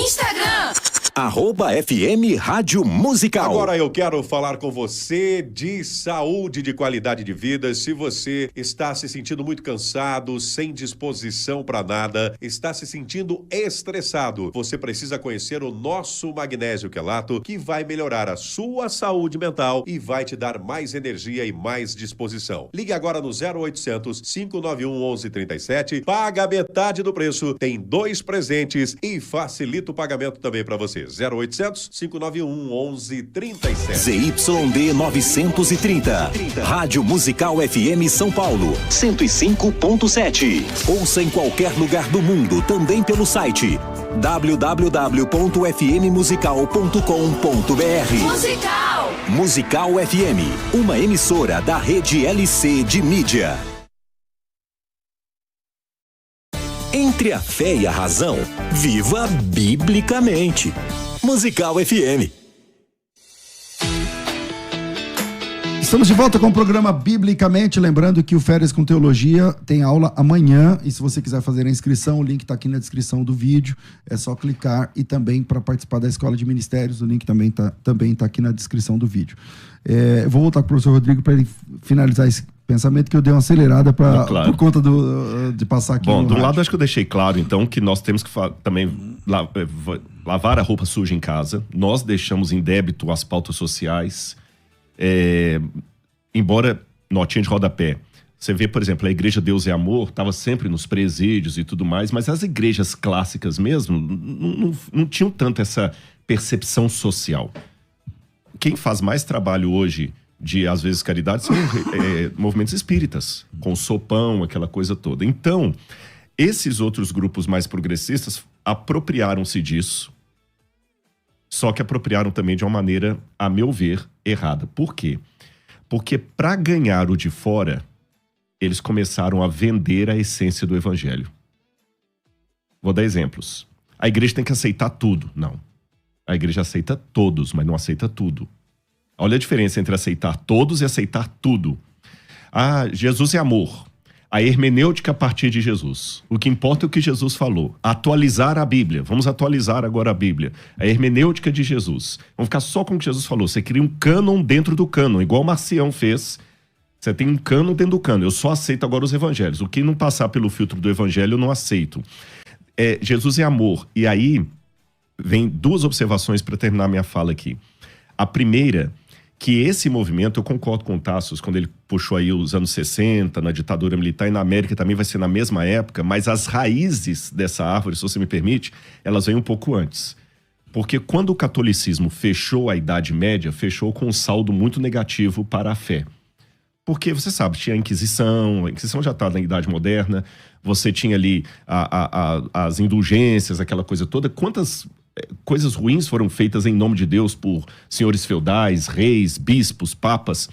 S4: @FM Rádio Musical.
S6: Agora eu quero falar com você de saúde, de qualidade de vida. Se você está se sentindo muito cansado, sem disposição para nada, está se sentindo estressado, você precisa conhecer o nosso magnésio quelato, que vai melhorar a sua saúde mental e vai te dar mais energia e mais disposição. Ligue agora no 0800 591 1137, paga metade do preço, tem 2 presentes e facilita o pagamento também para você. 0800 591 1137.
S4: ZYD 930. Rádio Musical FM São Paulo, 105.7. Ouça em qualquer lugar do mundo, também pelo site www.fmmusical.com.br.
S5: Musical.
S4: Musical FM, uma emissora da rede LC de mídia. Entre a fé e a razão, viva biblicamente. Musical FM.
S1: Estamos de volta com o programa Biblicamente, lembrando que o Férias com Teologia tem aula amanhã, e se você quiser fazer a inscrição, o link está aqui na descrição do vídeo, é só clicar, e também para participar da Escola de Ministérios, o link também tá aqui na descrição do vídeo. Eu vou voltar com o professor Rodrigo para ele finalizar esse pensamento, que eu dei uma acelerada
S3: Claro.
S1: por conta de passar aqui.
S3: Bom,
S1: no
S3: do
S1: rádio.
S3: lado acho que eu deixei claro, então, que nós temos que também lavar a roupa suja em casa. Nós deixamos em débito as pautas sociais. Embora notinha de rodapé, você vê, por exemplo, a Igreja Deus é Amor, estava sempre nos presídios e tudo mais, mas as igrejas clássicas mesmo não tinham tanto essa percepção social. Quem faz mais trabalho hoje de, às vezes, caridade são movimentos espíritas, com sopão, aquela coisa toda. Então, esses outros grupos mais progressistas apropriaram-se disso, só que apropriaram também de uma maneira, a meu ver, errada. Por quê? Porque para ganhar o de fora, eles começaram a vender a essência do evangelho. Vou dar exemplos. A igreja tem que aceitar tudo. Não. A igreja aceita todos, mas não aceita tudo. Olha a diferença entre aceitar todos e aceitar tudo. Jesus é amor. A hermenêutica a partir de Jesus. O que importa é o que Jesus falou. Atualizar a Bíblia. Vamos atualizar agora a Bíblia. A hermenêutica de Jesus. Vamos ficar só com o que Jesus falou. Você cria um cânon dentro do cânon, igual o Marcião fez. Você tem um cânon dentro do cânon. Eu só aceito agora os evangelhos. O que não passar pelo filtro do evangelho, eu não aceito. Jesus é amor. E aí, vem duas observações para terminar minha fala aqui. A primeira, que esse movimento, eu concordo com o Tassos, quando ele puxou aí os anos 60, na ditadura militar, e na América também vai ser na mesma época, mas as raízes dessa árvore, se você me permite, elas vêm um pouco antes. Porque quando o catolicismo fechou a Idade Média, fechou com um saldo muito negativo para a fé. Porque, você sabe, tinha a Inquisição já está na Idade Moderna, você tinha ali as indulgências, aquela coisa toda. Quantas coisas ruins foram feitas em nome de Deus por senhores feudais, reis, bispos, papas.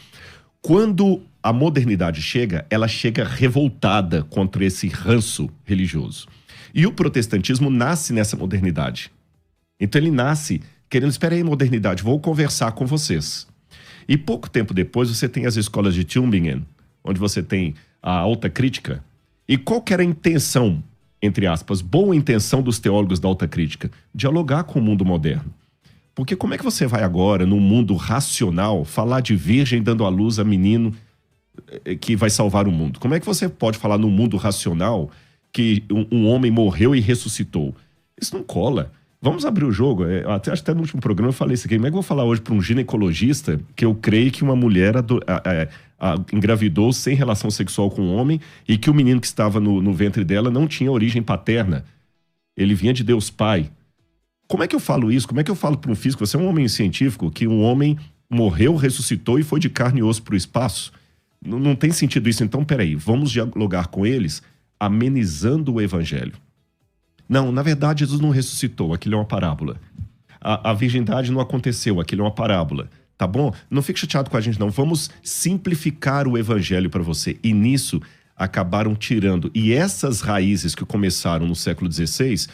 S3: Quando a modernidade chega, ela chega revoltada contra esse ranço religioso. E o protestantismo nasce nessa modernidade. Então ele nasce querendo, espera aí, modernidade, vou conversar com vocês. E pouco tempo depois você tem as escolas de Tübingen, onde você tem a alta crítica. E qual que era a intenção, entre aspas, boa intenção dos teólogos da alta crítica? Dialogar com o mundo moderno. Porque como é que você vai agora, num mundo racional, falar de virgem dando à luz a menino que vai salvar o mundo? Como é que você pode falar num mundo racional que um homem morreu e ressuscitou? Isso não cola. Vamos abrir o jogo. Até no último programa eu falei isso aqui. Como é que eu vou falar hoje para um ginecologista que eu creio que uma mulher engravidou sem relação sexual com um homem e que o menino que estava no ventre dela não tinha origem paterna? Ele vinha de Deus Pai. Como é que eu falo isso? Como é que eu falo para um físico? Você é um homem científico que um homem morreu, ressuscitou e foi de carne e osso para o espaço? Não tem sentido isso. Então, peraí, vamos dialogar com eles amenizando o evangelho. Não, na verdade, Jesus não ressuscitou, aquilo é uma parábola. A virgindade não aconteceu, aquilo é uma parábola. Tá bom? Não fique chateado com a gente, não. Vamos simplificar o evangelho para você. E nisso, acabaram tirando. E essas raízes que começaram no século XVI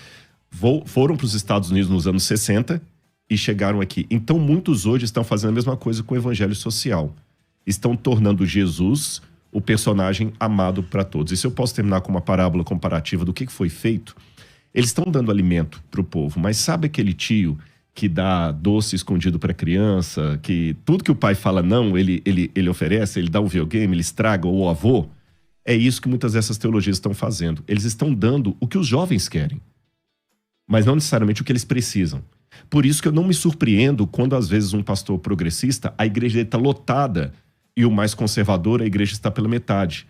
S3: foram para os Estados Unidos nos anos 60 e chegaram aqui. Então, muitos hoje estão fazendo a mesma coisa com o evangelho social. Estão tornando Jesus o personagem amado para todos. E se eu posso terminar com uma parábola comparativa do que foi feito... Eles estão dando alimento para o povo, mas sabe aquele tio que dá doce escondido para a criança, que tudo que o pai fala não, ele oferece, ele dá um videogame, ele estraga, ou o avô? É isso que muitas dessas teologias estão fazendo. Eles estão dando o que os jovens querem, mas não necessariamente o que eles precisam. Por isso que eu não me surpreendo quando, às vezes, um pastor progressista, a igreja está lotada e o mais conservador, a igreja está pela metade.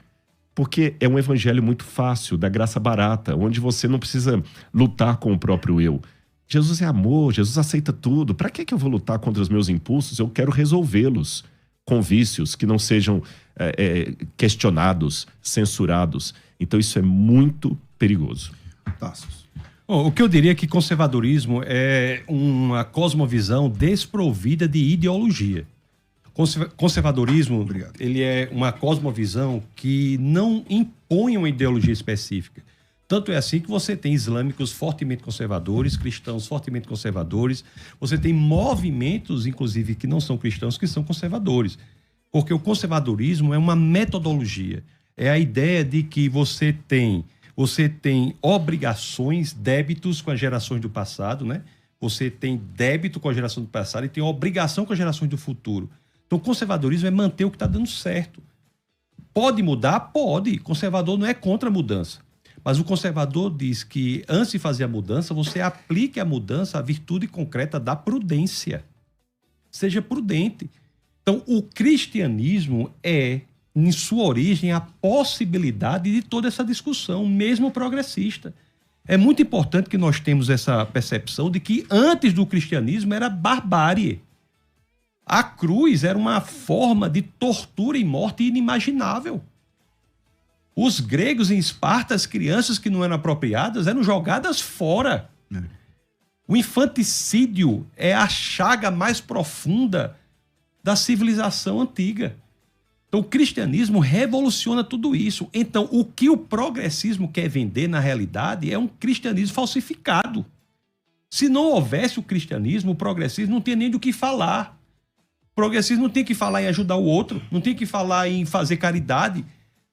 S3: Porque é um evangelho muito fácil, da graça barata, onde você não precisa lutar com o próprio eu. Jesus é amor, Jesus aceita tudo. Para que eu vou lutar contra os meus impulsos? Eu quero resolvê-los com vícios que não sejam questionados, censurados. Então isso é muito perigoso.
S1: Tassos.
S2: O que eu diria é que conservadorismo é uma cosmovisão desprovida de ideologia. Conservadorismo,
S1: Obrigado.
S2: ele é uma cosmovisão que não impõe uma ideologia específica. Tanto é assim que você tem islâmicos fortemente conservadores, cristãos fortemente conservadores, você tem movimentos, inclusive, que não são cristãos, que são conservadores. Porque o conservadorismo é uma metodologia. É a ideia de que você tem obrigações, débitos com as gerações do passado, né? Você tem débito com a geração do passado e tem obrigação com as gerações do futuro. Então, o conservadorismo é manter o que está dando certo. Pode mudar? Pode. Conservador não é contra a mudança. Mas o conservador diz que, antes de fazer a mudança, você aplique a mudança à virtude concreta da prudência. Seja prudente. Então, o cristianismo é, em sua origem, a possibilidade de toda essa discussão, mesmo progressista. É muito importante que nós temos essa percepção de que, antes do cristianismo, era barbárie. A cruz era uma forma de tortura e morte inimaginável. Os gregos em Esparta, as crianças que não eram apropriadas eram jogadas fora. O infanticídio é a chaga mais profunda da civilização antiga. Então, o cristianismo revoluciona tudo isso. Então, o que o progressismo quer vender, na realidade, é um cristianismo falsificado. Se não houvesse o cristianismo, o progressismo não tinha nem do que falar. O progressismo não tem que falar em ajudar o outro, não tem que falar em fazer caridade.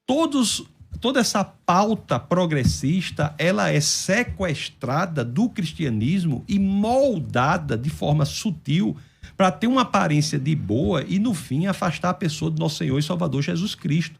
S2: Toda essa pauta progressista, ela é sequestrada do cristianismo e moldada de forma sutil para ter uma aparência de boa e, no fim, afastar a pessoa do nosso Senhor e Salvador Jesus Cristo.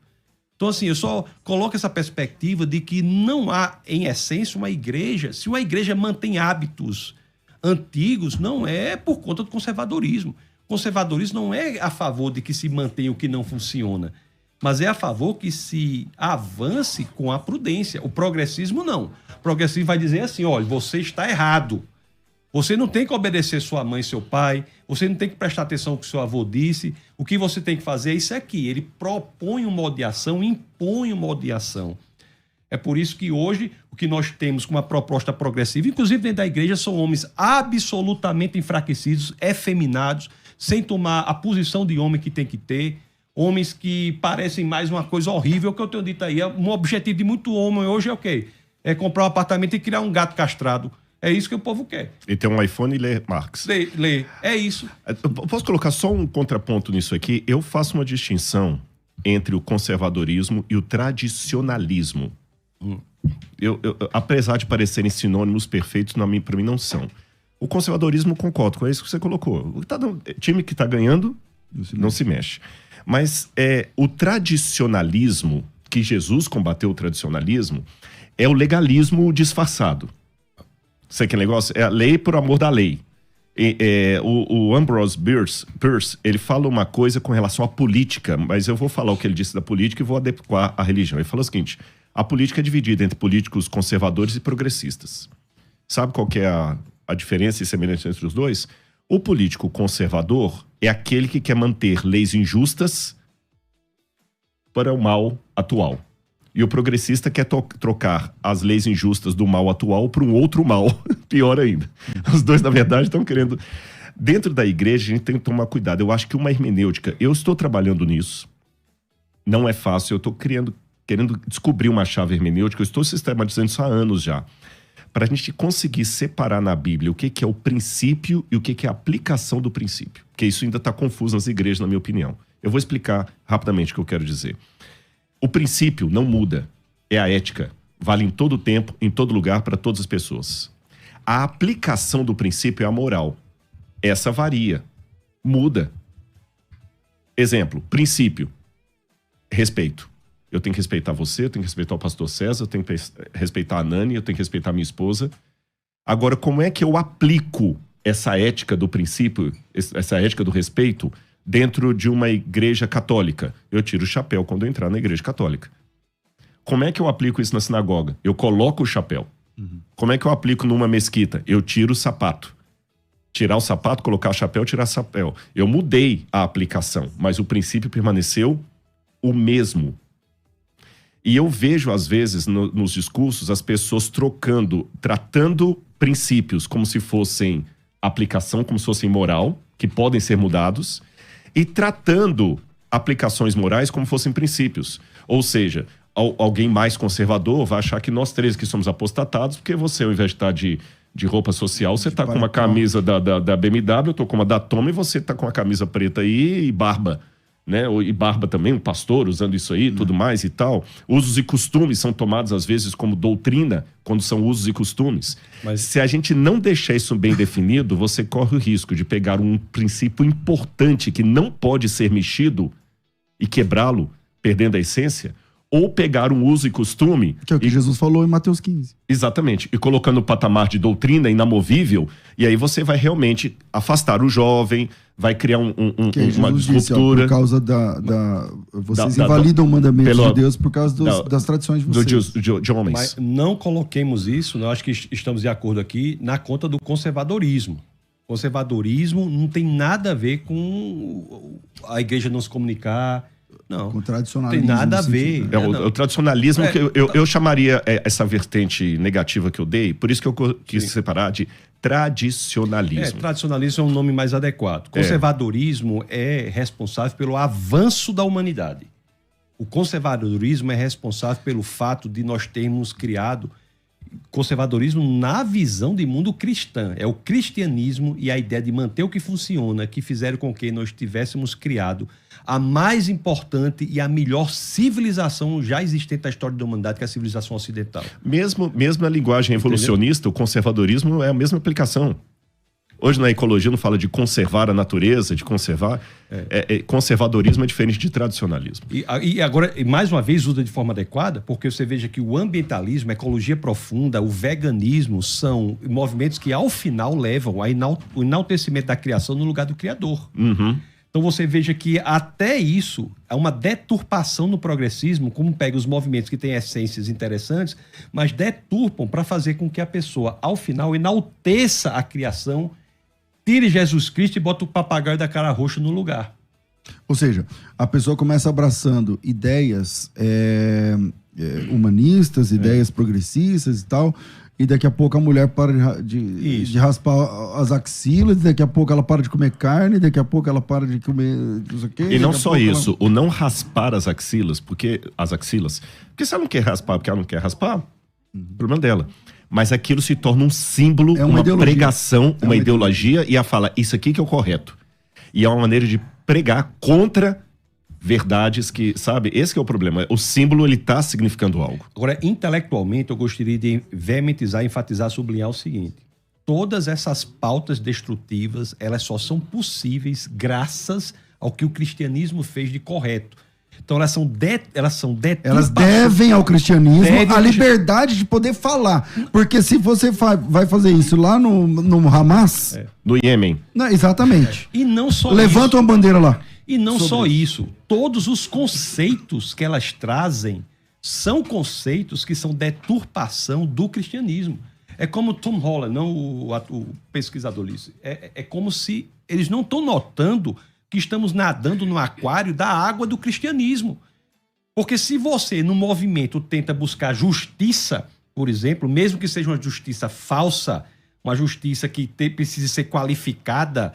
S2: Então, assim, eu só coloco essa perspectiva de que não há, em essência, uma igreja. Se uma igreja mantém hábitos antigos, não é por conta do conservadorismo. O conservadorismo não é a favor de que se mantenha o que não funciona, mas é a favor que se avance com a prudência. O progressismo não. O progressismo vai dizer assim, olha, você está errado. Você não tem que obedecer sua mãe e seu pai, você não tem que prestar atenção no que seu avô disse, o que você tem que fazer é isso aqui. Ele propõe um modo de ação, impõe um modo de ação. É por isso que hoje o que nós temos com uma proposta progressiva, inclusive dentro da igreja, são homens absolutamente enfraquecidos, efeminados, sem tomar a posição de homem que tem que ter, homens que parecem mais uma coisa horrível, que eu tenho dito aí. Um objetivo de muito homem hoje é o quê? É comprar um apartamento e criar um gato castrado. É isso que o povo quer.
S3: E ter um iPhone e ler Marx.
S2: Ler. É isso.
S3: Eu posso colocar só um contraponto nisso aqui? Eu faço uma distinção entre o conservadorismo e o tradicionalismo. Apesar de parecerem sinônimos perfeitos, para mim não são. O conservadorismo, concordo com isso que você colocou. O time que está ganhando não se mexe. Mas o tradicionalismo, que Jesus combateu o tradicionalismo, é o legalismo disfarçado. Sabe aquele negócio? É a lei por amor da lei. O Ambrose Bierce, ele fala uma coisa com relação à política, mas eu vou falar o que ele disse da política e vou adequar à religião. Ele fala o seguinte, a política é dividida entre políticos conservadores e progressistas. Sabe qual que é a diferença e semelhança entre os dois? O político conservador é aquele que quer manter leis injustas para o mal atual. E o progressista quer trocar as leis injustas do mal atual para um outro mal, pior ainda. Os dois, na verdade, estão querendo... Dentro da igreja, a gente tem que tomar cuidado. Eu acho que uma hermenêutica... Eu estou trabalhando nisso. Não é fácil. Eu estou querendo descobrir uma chave hermenêutica. Eu estou sistematizando isso há anos já. Para a gente conseguir separar na Bíblia o que é o princípio e o que é a aplicação do princípio. Porque isso ainda está confuso nas igrejas, na minha opinião. Eu vou explicar rapidamente o que eu quero dizer. O princípio não muda, é a ética. Vale em todo tempo, em todo lugar, para todas as pessoas. A aplicação do princípio é a moral. Essa varia, muda. Exemplo, princípio, respeito. Eu tenho que respeitar você, eu tenho que respeitar o pastor César, eu tenho que respeitar a Nani, eu tenho que respeitar a minha esposa. Agora, como é que eu aplico essa ética do princípio, essa ética do respeito, dentro de uma igreja católica? Eu tiro o chapéu quando eu entrar na igreja católica. Como é que eu aplico isso na sinagoga? Eu coloco o chapéu. Como é que eu aplico numa mesquita? Eu tiro o sapato. Tirar o sapato, colocar o chapéu, tirar o chapéu. Eu mudei a aplicação, mas o princípio permaneceu o mesmo. E eu vejo, às vezes, nos discursos, as pessoas tratando princípios como se fossem aplicação, como se fossem moral, que podem ser mudados, e tratando aplicações morais como fossem princípios. Ou seja, alguém mais conservador vai achar que nós três que somos apostatados, porque você, ao invés de estar de roupa social, você tá com uma camisa da BMW, eu tô com uma da Toma, e você tá com a camisa preta aí e barba, né? E barba também, um pastor usando isso aí, tudo mais e tal. Usos e costumes são tomados às vezes como doutrina, quando são usos e costumes. Mas se a gente não deixar isso bem definido, você corre o risco de pegar um princípio importante que não pode ser mexido e quebrá-lo, perdendo a essência, ou pegar um uso e costume...
S1: Que é o que Jesus falou em Mateus 15.
S3: Exatamente. E colocando no patamar de doutrina inamovível, e aí você vai realmente afastar o jovem, vai criar uma disruptura.
S1: Por causa vocês invalidam o mandamento de Deus por causa das tradições de vocês.
S3: De homens.
S2: Mas não coloquemos isso, eu acho que estamos de acordo aqui, na conta do conservadorismo. Conservadorismo não tem nada a ver com a igreja não se comunicar... Não,
S1: com tradicionalismo.
S2: Tem nada a ver.
S3: O tradicionalismo, que eu chamaria essa vertente negativa que eu dei, por isso que eu quis separar de tradicionalismo.
S2: Tradicionalismo é um nome mais adequado. Conservadorismo é responsável pelo avanço da humanidade. O conservadorismo é responsável pelo fato de nós termos criado conservadorismo na visão de mundo cristã. É o cristianismo e a ideia de manter o que funciona que fizeram com que nós tivéssemos criado a mais importante e a melhor civilização já existente na história da humanidade, que é a civilização ocidental.
S3: Mesmo na linguagem evolucionista, o conservadorismo é a mesma aplicação. Hoje na ecologia não fala de conservar a natureza, de conservar... conservadorismo é diferente de tradicionalismo.
S2: E agora, mais uma vez, usa de forma adequada, porque você veja que o ambientalismo, a ecologia profunda, o veganismo são movimentos que, ao final, levam ao enaltecimento da criação no lugar do Criador.
S3: Uhum.
S2: Então você veja que até isso é uma deturpação no progressismo, como pega os movimentos que têm essências interessantes, mas deturpam para fazer com que a pessoa, ao final, enalteça a criação, tire Jesus Cristo e bota o papagaio da cara roxa no lugar.
S1: Ou seja, a pessoa começa abraçando ideias humanistas, ideias progressistas e tal, e daqui a pouco a mulher para de raspar as axilas, daqui a pouco ela para de comer carne, daqui a pouco ela para de comer não sei o quê.
S3: E não só isso, o não raspar as axilas, porque se ela não quer raspar porque ela não quer raspar, problema dela. Mas aquilo se torna um símbolo, uma pregação, uma ideologia, e ela fala, isso aqui que é o correto. E é uma maneira de pregar contra verdades que, sabe, esse que é o problema. O símbolo, ele tá significando algo.
S2: Agora, intelectualmente, eu gostaria de veementizar, enfatizar, sublinhar o seguinte. Todas essas pautas destrutivas, elas só são possíveis graças ao que o cristianismo fez de correto. Então, elas devem
S1: ao cristianismo a liberdade de poder falar. Porque se você vai fazer isso lá no Hamas...
S3: No Iêmen.
S1: Não, exatamente.
S2: E não só
S1: Levanta uma bandeira lá.
S2: E não só isso. Todos os conceitos que elas trazem são conceitos que são deturpação do cristianismo. É como Tom Holland, não o pesquisador disse. É como se eles não estão notando que estamos nadando no aquário da água do cristianismo. Porque se você, no movimento, tenta buscar justiça, por exemplo, mesmo que seja uma justiça falsa, uma justiça que precise ser qualificada,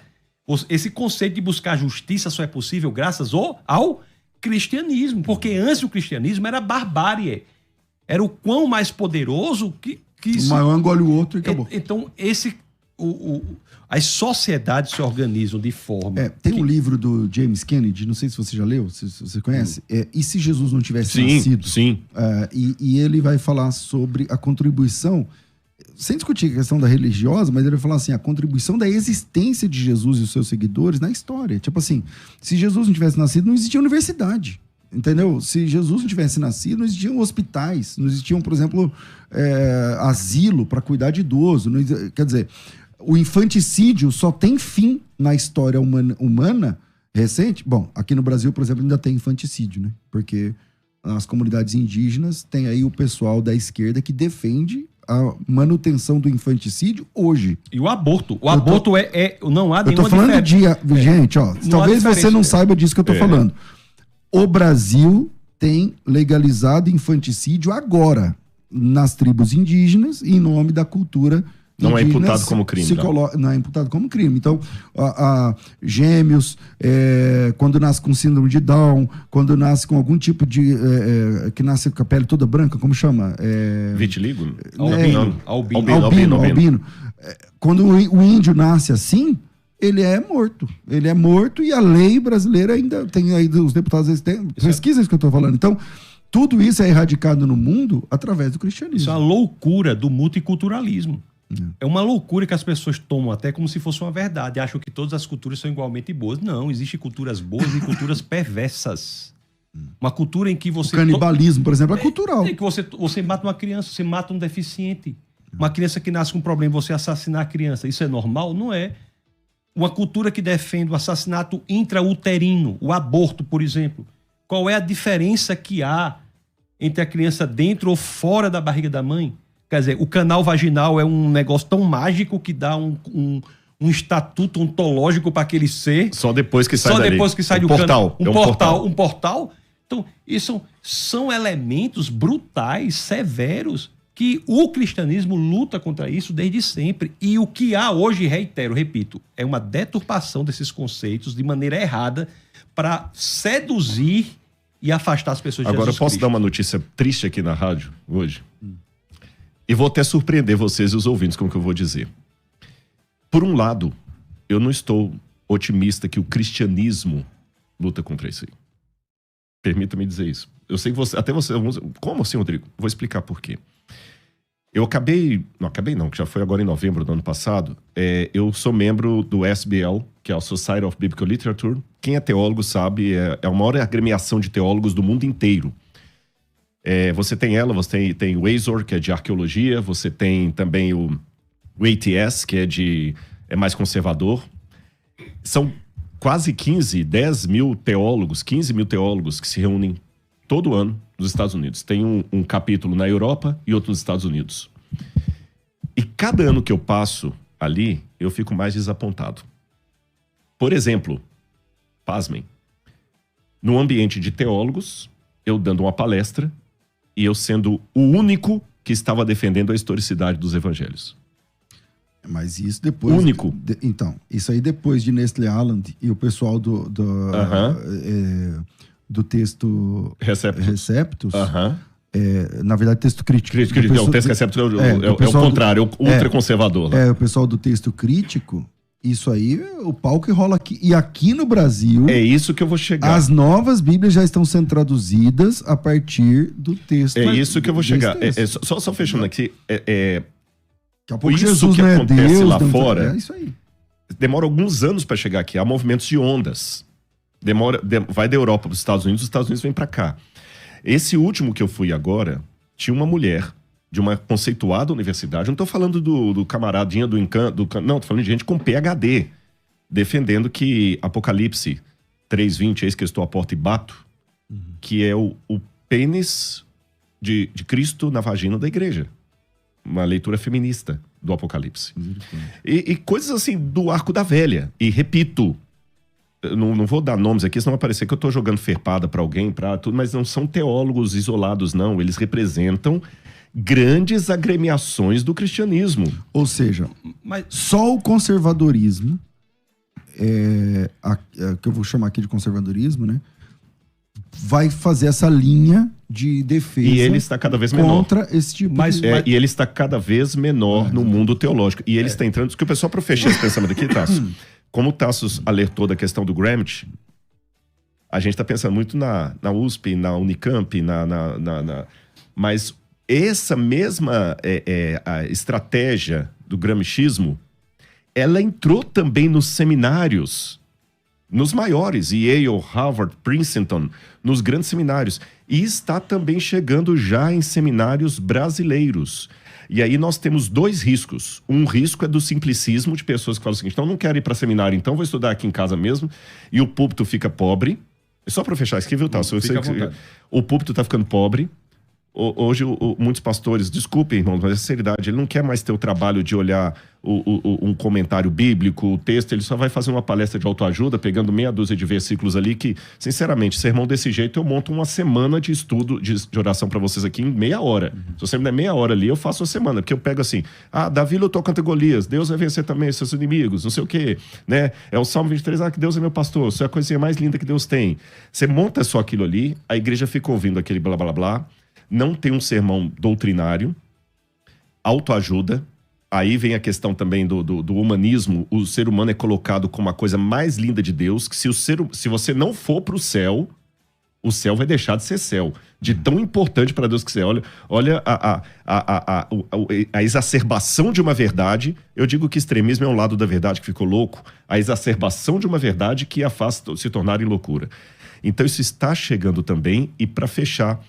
S2: esse conceito de buscar justiça só é possível graças ao cristianismo. Porque antes o cristianismo era barbárie. Era o quão mais poderoso que
S1: o maior engole o outro e acabou.
S2: Então, as sociedades se organizam de forma...
S1: Tem um livro do James Kennedy, não sei se você já leu, se você conhece. E se Jesus não tivesse nascido?
S3: Sim.
S1: E ele vai falar sobre a contribuição, sem discutir a questão da religiosa, mas ele vai falar assim, a contribuição da existência de Jesus e os seus seguidores na história. Tipo assim, se Jesus não tivesse nascido, não existia universidade. Entendeu? Se Jesus não tivesse nascido, não existiam hospitais, não existiam, por exemplo, asilo para cuidar de idoso. Quer dizer, o infanticídio só tem fim na história humana recente. Bom, aqui no Brasil, por exemplo, ainda tem infanticídio, né? Porque nas comunidades indígenas tem aí o pessoal da esquerda que defende a manutenção do infanticídio hoje.
S2: E o aborto. O aborto não há nenhuma diferença.
S1: Eu tô falando gente, talvez você não saiba disso que eu tô falando. O Brasil tem legalizado infanticídio agora nas tribos indígenas em nome da cultura
S3: Não é
S1: indígenas
S3: imputado como crime,
S1: não é imputado como crime. Então, gêmeos, quando nasce com síndrome de Down, quando nasce com algum tipo de... que nasce com a pele toda branca, como chama?
S3: Vitiligo?
S2: Albino.
S1: Quando o índio nasce assim, ele é morto. Ele é morto e a lei brasileira ainda tem aí, os deputados têm pesquisa isso que eu estou falando. Então, tudo isso é erradicado no mundo através do cristianismo.
S2: Isso é a loucura do multiculturalismo. É uma loucura que as pessoas tomam até como se fosse uma verdade. Acham que todas as culturas são igualmente boas. Não, existem culturas boas e culturas perversas. Uma cultura em que você...
S1: O canibalismo, por exemplo, é cultural.
S2: Em que você mata uma criança, você mata um deficiente. Uma criança que nasce com um problema, você assassinar a criança. Isso é normal? Não é. Uma cultura que defende o assassinato intrauterino, o aborto, por exemplo. Qual é a diferença que há entre a criança dentro ou fora da barriga da mãe? Quer dizer, o canal vaginal é um negócio tão mágico que dá um estatuto ontológico para aquele ser.
S3: Só depois que sai
S2: Só
S3: dali.
S2: depois que sai do
S3: portal.
S2: canal. Um portal. Então, isso são elementos brutais, severos, que o cristianismo luta contra isso desde sempre. E o que há hoje, repito, é uma deturpação desses conceitos de maneira errada para seduzir e afastar as pessoas de
S3: Agora,
S2: Jesus
S3: eu posso
S2: Cristo.
S3: dar uma notícia triste aqui na rádio hoje? E vou até surpreender vocês e os ouvintes com o que eu vou dizer. Por um lado, eu não estou otimista que o cristianismo luta contra isso aí. Permita-me dizer isso. Eu sei que você... Como assim, Rodrigo? Vou explicar por quê. Eu que já foi agora em novembro do ano passado. Eu sou membro do SBL, que é a Society of Biblical Literature. Quem é teólogo sabe, é a maior agremiação de teólogos do mundo inteiro. Você tem ela, você tem o Azor, que é de arqueologia, você tem também o ATS, que é mais conservador. São quase 10 mil teólogos, 15 mil teólogos que se reúnem todo ano nos Estados Unidos. Tem um capítulo na Europa e outro nos Estados Unidos. E cada ano que eu passo ali, eu fico mais desapontado. Por exemplo, pasmem, no ambiente de teólogos, eu dando uma palestra e eu sendo o único que estava defendendo a historicidade dos evangelhos.
S1: Mas isso depois...
S3: Único.
S1: Então, isso aí depois de Nestle Aland e o pessoal do texto Receptus, na verdade, texto crítico.
S3: O texto Receptus é o contrário, é o ultraconservador.
S1: O pessoal do texto crítico, isso aí é o pau que rola aqui. E aqui no Brasil...
S3: É isso que eu vou chegar.
S1: As novas Bíblias já estão sendo traduzidas a partir do texto.
S3: É isso que eu vou chegar. Só fechando aqui,
S1: Daqui a pouco
S3: isso
S1: Jesus
S3: que
S1: não é
S3: acontece
S1: Deus,
S3: lá
S1: não,
S3: fora,
S1: é isso aí.
S3: Demora alguns anos para chegar aqui. Há movimentos de ondas. Vai da Europa para os Estados Unidos vêm para cá. Esse último que eu fui agora, tinha uma mulher de uma conceituada universidade. Não estou falando do camaradinha do encanto. Não, estou falando de gente com PhD, defendendo que Apocalipse 3:20, eis que eu estou à porta e bato, que é o pênis de Cristo na vagina da igreja. Uma leitura feminista do Apocalipse. E coisas assim do Arco da Velha. E repito, não vou dar nomes aqui, senão vai parecer que eu estou jogando ferpada para alguém, mas não são teólogos isolados, não. Eles representam grandes agremiações do cristianismo.
S1: Ou seja, só o conservadorismo, que eu vou chamar aqui de conservadorismo, né? Vai fazer essa linha de defesa.
S3: E ele está cada vez menor.
S1: Contra esse tipo de...
S3: E ele está cada vez menor no mundo teológico. E ele está entrando... Porque o pessoal, para fechar esse pensamento aqui, Tasso, como o Tassos alertou da questão do Gramsci, a gente está pensando muito na USP, na Unicamp, mas essa mesma a estratégia do gramscismo, ela entrou também nos seminários, nos maiores, Yale, Harvard, Princeton, nos grandes seminários. E está também chegando já em seminários brasileiros. E aí nós temos dois riscos. Um risco é do simplicismo, de pessoas que falam o seguinte: então não quero ir para seminário, então vou estudar aqui em casa mesmo. E o púlpito fica pobre. Só para fechar isso aqui, viu, Tasso? O púlpito está ficando pobre. Hoje, muitos pastores, desculpem, irmãos, mas é seriedade, ele não quer mais ter o trabalho de olhar um comentário bíblico, o texto, ele só vai fazer uma palestra de autoajuda, pegando meia dúzia de versículos ali, que, sinceramente, sermão desse jeito, eu monto uma semana de estudo, de oração para vocês aqui em meia hora. Se você me der meia hora ali, eu faço uma semana, porque eu pego assim, Davi lutou contra Golias, Deus vai vencer também os seus inimigos, não sei o quê, né? É o Salmo 23, que Deus é meu pastor, isso é a coisinha mais linda que Deus tem. Você monta só aquilo ali, a igreja fica ouvindo aquele blá, blá, blá, não tem um sermão doutrinário, autoajuda. Aí vem a questão também do humanismo. O ser humano é colocado como a coisa mais linda de Deus, que se você não for para o céu vai deixar de ser céu. De tão importante para Deus que você é. Olha a exacerbação de uma verdade. Eu digo que extremismo é um lado da verdade que ficou louco. A exacerbação de uma verdade que a faz se tornar em loucura. Então isso está chegando também. E para fechar,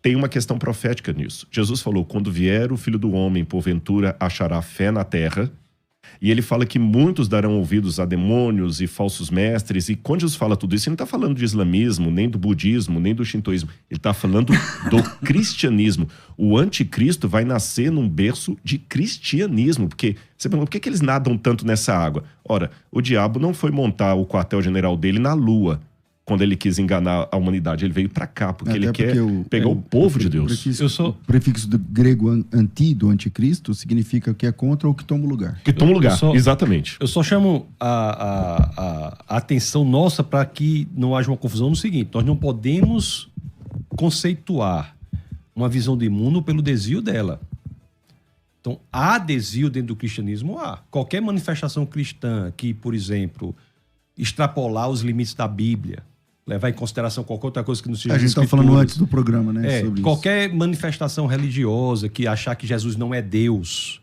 S3: tem uma questão profética nisso. Jesus falou, quando vier o Filho do Homem, porventura achará fé na terra. E ele fala que muitos darão ouvidos a demônios e falsos mestres. E quando Jesus fala tudo isso, ele não está falando de islamismo, nem do budismo, nem do shintoísmo. Ele está falando do cristianismo. O anticristo vai nascer num berço de cristianismo. Porque você pergunta, por que eles nadam tanto nessa água? Ora, o diabo não foi montar o quartel-general dele na Lua. Quando ele quis enganar a humanidade, ele veio para cá, porque ele quer pegar o povo de Deus.
S1: O prefixo do grego anti, do anticristo, significa que é contra ou que toma o lugar.
S3: Que toma o lugar, exatamente.
S2: Eu só chamo a atenção nossa para que não haja uma confusão no seguinte: nós não podemos conceituar uma visão de mundo pelo desvio dela. Então, há desvio dentro do cristianismo? Há. Qualquer manifestação cristã que, por exemplo, extrapolar os limites da Bíblia, levar em consideração qualquer outra coisa que não seja
S1: a gente está falando antes do programa, né?
S2: Sobre qualquer isso. Manifestação religiosa que achar que Jesus não é Deus,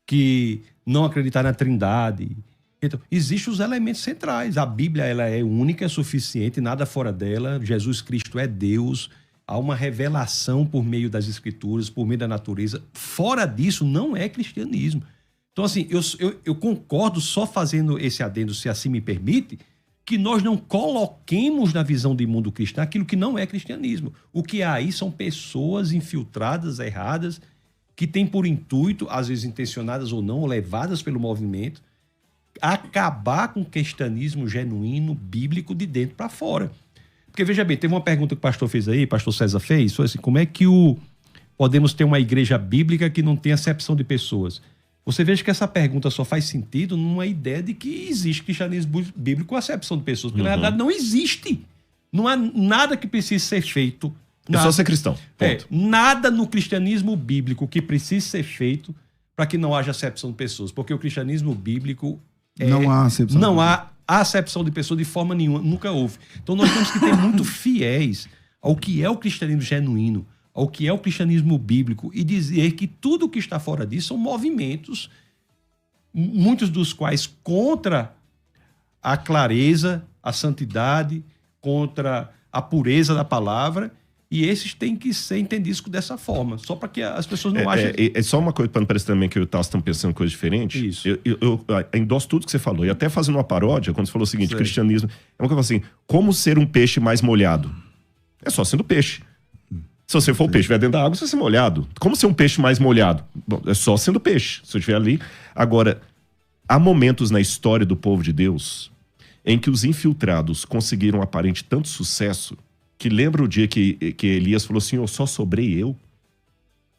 S2: que não acreditar na Trindade. Então, existem os elementos centrais. A Bíblia ela é única, é suficiente, nada fora dela. Jesus Cristo é Deus. Há uma revelação por meio das Escrituras, por meio da natureza. Fora disso, não é cristianismo. Então, assim, eu concordo, só fazendo esse adendo, se assim me permite, que nós não coloquemos na visão de mundo cristão aquilo que não é cristianismo. O que há aí são pessoas infiltradas, erradas, que têm por intuito, às vezes intencionadas ou não, ou levadas pelo movimento, acabar com o cristianismo genuíno, bíblico, de dentro para fora. Porque, veja bem, teve uma pergunta que o pastor fez aí, o pastor César fez, foi assim, como é que podemos ter uma igreja bíblica que não tem acepção de pessoas? Você veja que essa pergunta só faz sentido numa ideia de que existe cristianismo bíblico com acepção de pessoas, porque na realidade não existe. Não há nada que precise ser feito.
S3: É só ser cristão.
S2: Nada no cristianismo bíblico que precise ser feito para que não haja acepção de pessoas, porque o cristianismo bíblico
S1: não há acepção.
S2: Não há acepção de pessoas de forma nenhuma, nunca houve. Então nós temos que ter muito fiéis ao que é o cristianismo genuíno, ao que é o cristianismo bíblico, e dizer que tudo que está fora disso são movimentos, muitos dos quais contra a clareza, a santidade, contra a pureza da palavra, e esses têm que ser entendidos dessa forma, só para que as pessoas não achem...
S3: É só uma coisa para não parecer também que o Tasso estão pensando coisa diferente.
S2: Isso.
S3: Eu endosso tudo que você falou, e até fazendo uma paródia, quando você falou o seguinte, cristianismo, é uma coisa assim, como ser um peixe mais molhado? É só sendo peixe. Se você for o peixe, estiver dentro da água, você vai ser molhado. Como ser um peixe mais molhado? Bom, é só sendo peixe, se eu estiver ali. Agora, há momentos na história do povo de Deus em que os infiltrados conseguiram aparente tanto sucesso que lembra o dia que Elias falou assim, só sobrei eu?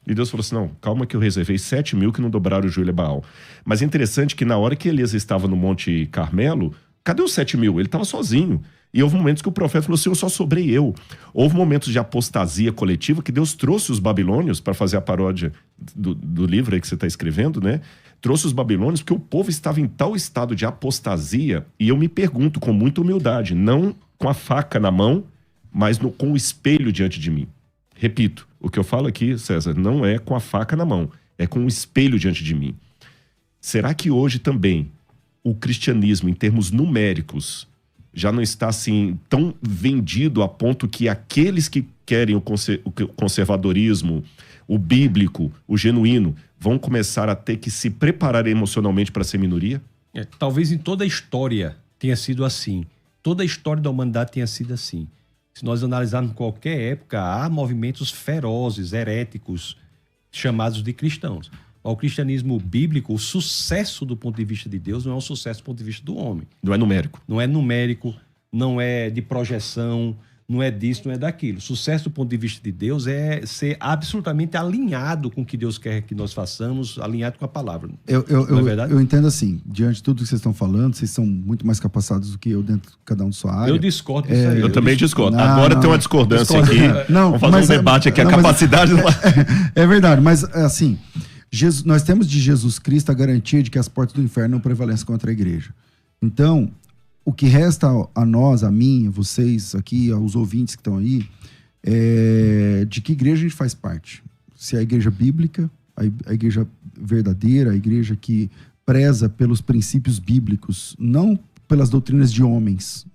S3: E Deus falou assim, não, calma que eu reservei 7.000 que não dobraram o joelho a Baal. Mas é interessante que na hora que Elias estava no Monte Carmelo, cadê os 7.000? Ele estava sozinho. E houve momentos que o profeta falou assim, só sobrei eu. Houve momentos de apostasia coletiva que Deus trouxe os babilônios, para fazer a paródia do livro aí que você está escrevendo, né? Trouxe os babilônios porque o povo estava em tal estado de apostasia, e eu me pergunto com muita humildade, não com a faca na mão, mas com o espelho diante de mim. Repito, o que eu falo aqui, César, não é com a faca na mão, é com o espelho diante de mim. Será que hoje também o cristianismo, em termos numéricos, já não está assim tão vendido a ponto que aqueles que querem o conservadorismo, o bíblico, o genuíno, vão começar a ter que se preparar emocionalmente para ser minoria?
S2: Talvez em toda a história tenha sido assim. Toda a história da humanidade tenha sido assim. Se nós analisarmos qualquer época, há movimentos ferozes, heréticos, chamados de cristãos. O cristianismo bíblico, o sucesso do ponto de vista de Deus não é um sucesso do ponto de vista do homem.
S3: Não é numérico.
S2: Não é numérico, não é de projeção, não é disso, não é daquilo. Sucesso do ponto de vista de Deus é ser absolutamente alinhado com o que Deus quer que nós façamos, alinhado com a palavra. Não é verdade?
S1: Eu entendo assim, diante de tudo que vocês estão falando, vocês são muito mais capacitados do que eu dentro de cada um de sua área.
S2: Eu discordo disso aí.
S3: Eu também discordo.
S1: Não,
S3: Agora tem uma discordância aqui.
S1: Não,
S3: Vamos fazer um debate aqui, a capacidade...
S1: É verdade, mas assim, nós temos de Jesus Cristo a garantia de que as portas do inferno não prevalecem contra a igreja. Então, o que resta a nós, a mim, a vocês aqui, aos ouvintes que estão aí, é de que igreja a gente faz parte. Se é a igreja bíblica, a igreja verdadeira, a igreja que preza pelos princípios bíblicos, não pelas doutrinas de homens,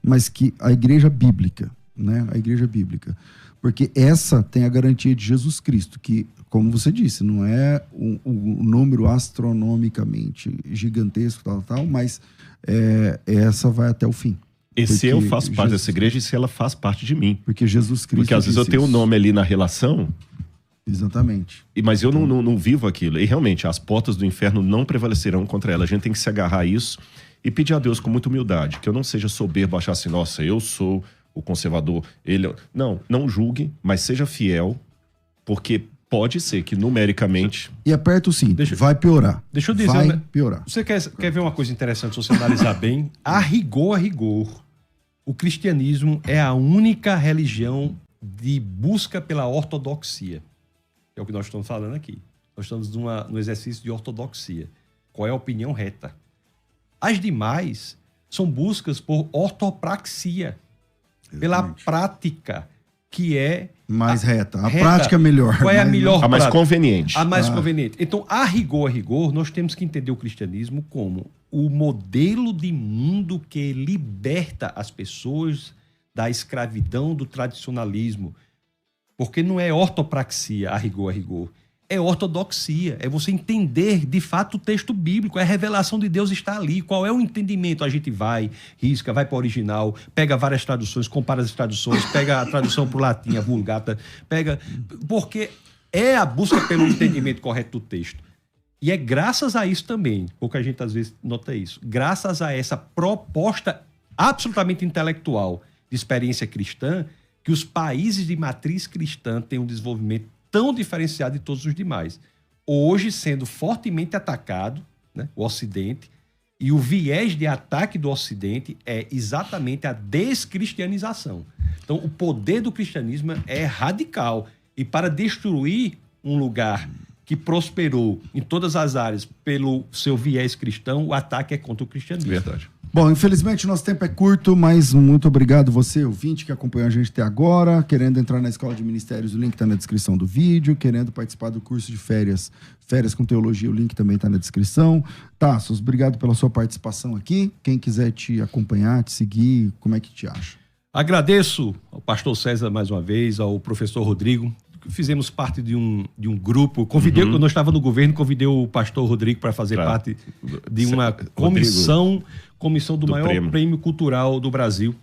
S1: mas que a igreja bíblica, né? A igreja bíblica. Porque essa tem a garantia de Jesus Cristo, que, como você disse, não é um número astronomicamente gigantesco, tal, mas essa vai até o fim.
S3: E se eu faço parte dessa igreja e se ela faz parte de mim?
S1: Porque Jesus Cristo...
S3: Porque às vezes eu tenho um nome ali na relação...
S1: Exatamente.
S3: Mas eu não vivo aquilo. E realmente, as portas do inferno não prevalecerão contra ela. A gente tem que se agarrar a isso e pedir a Deus com muita humildade. Que eu não seja soberbo, achar assim, nossa, eu sou o conservador. Não julgue, mas seja fiel, porque pode ser que numericamente...
S1: E aperta o cinto, vai piorar.
S2: Deixa eu dizer...
S1: Vai piorar.
S2: Você quer ver uma coisa interessante, se você analisar bem? A rigor, o cristianismo é a única religião de busca pela ortodoxia. É o que nós estamos falando aqui. Nós estamos no exercício de ortodoxia. Qual é a opinião reta? As demais são buscas por ortopraxia. Pela prática, que é...
S1: Mais reta. A prática é melhor.
S2: Qual é a melhor prática?
S3: A mais conveniente.
S2: A mais conveniente. Então, a rigor, nós temos que entender o cristianismo como o modelo de mundo que liberta as pessoas da escravidão, do tradicionalismo. Porque não é ortopraxia, a rigor. É ortodoxia. É você entender, de fato, o texto bíblico. A revelação de Deus está ali. Qual é o entendimento? A gente vai, risca, vai para o original, pega várias traduções, compara as traduções, pega a tradução para o latim, a Vulgata, porque é a busca pelo entendimento correto do texto. E é graças a isso também, pouca gente às vezes nota isso, graças a essa proposta absolutamente intelectual de experiência cristã, que os países de matriz cristã têm um desenvolvimento tão diferenciado de todos os demais. Hoje sendo fortemente atacado, né, o Ocidente, e o viés de ataque do Ocidente é exatamente a descristianização. Então, o poder do cristianismo é radical. E para destruir um lugar que prosperou em todas as áreas pelo seu viés cristão, o ataque é contra o cristianismo.
S3: Verdade.
S1: Bom, infelizmente nosso tempo é curto, mas muito obrigado você, ouvinte, que acompanhou a gente até agora, querendo entrar na Escola de Ministérios, o link está na descrição do vídeo, querendo participar do curso de férias com teologia, o link também está na descrição. Tassos, obrigado pela sua participação aqui. Quem quiser te acompanhar, te seguir, como é que te acha?
S2: Agradeço ao pastor César mais uma vez, ao professor Rodrigo. Fizemos parte de um grupo. Convidei, quando eu estava no governo, convidei o pastor Rodrigo para fazer parte de uma comissão do maior prêmio cultural do Brasil.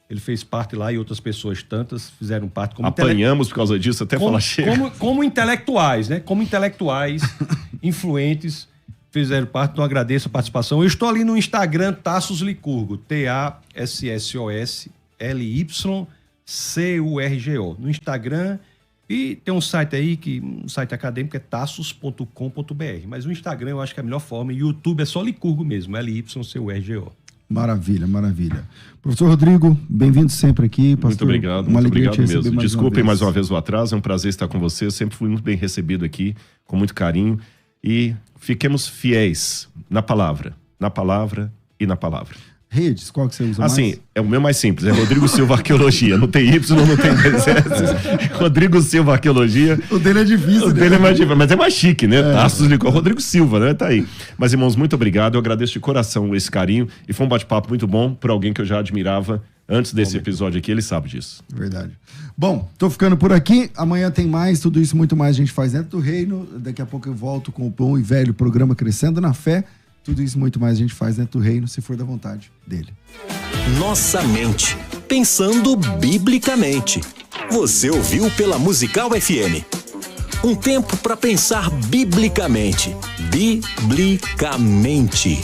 S2: Ele fez parte lá e outras pessoas tantas fizeram parte.
S3: Apanhamos por causa disso, até falar chega.
S2: Como intelectuais, né? Como intelectuais influentes fizeram parte. Então agradeço a participação. Eu estou ali no Instagram, Tassos Licurgo, TASSOSLYCURGO. No Instagram. E tem um site aí, um site acadêmico é tassos.com.br. Mas o Instagram eu acho que é a melhor forma. E o YouTube é só Licurgo mesmo, LYCURGO.
S1: Maravilha, maravilha. Professor Rodrigo, bem-vindo sempre aqui. Pastor,
S3: muito obrigado,
S1: uma
S3: muito
S1: alegria
S3: obrigado
S1: te receber
S3: mesmo. Desculpem mais uma vez o atraso, é um prazer estar com você. Eu sempre fui muito bem recebido aqui, com muito carinho. E fiquemos fiéis na palavra e na palavra.
S1: Redes, qual que você usa mais?
S3: Assim, é o meu mais simples, é Rodrigo Silva Arqueologia. Não tem Y, não tem S. Rodrigo Silva Arqueologia.
S1: O dele é difícil.
S3: O dele é mais difícil, mas é mais chique, né? Tassos de Rodrigo Silva, né? Tá aí. Mas, irmãos, muito obrigado. Eu agradeço de coração esse carinho. E foi um bate-papo muito bom por alguém que eu já admirava antes desse episódio aqui. Ele sabe disso.
S1: Verdade. Bom, tô ficando por aqui. Amanhã tem mais. Tudo isso muito mais a gente faz dentro do reino. Daqui a pouco eu volto com o bom e velho programa Crescendo na Fé. Tudo isso muito mais a gente faz dentro do reino, se for da vontade dele.
S4: Nossa mente. pensando biblicamente. Você ouviu pela Musical FM. Um tempo para pensar biblicamente. Biblicamente.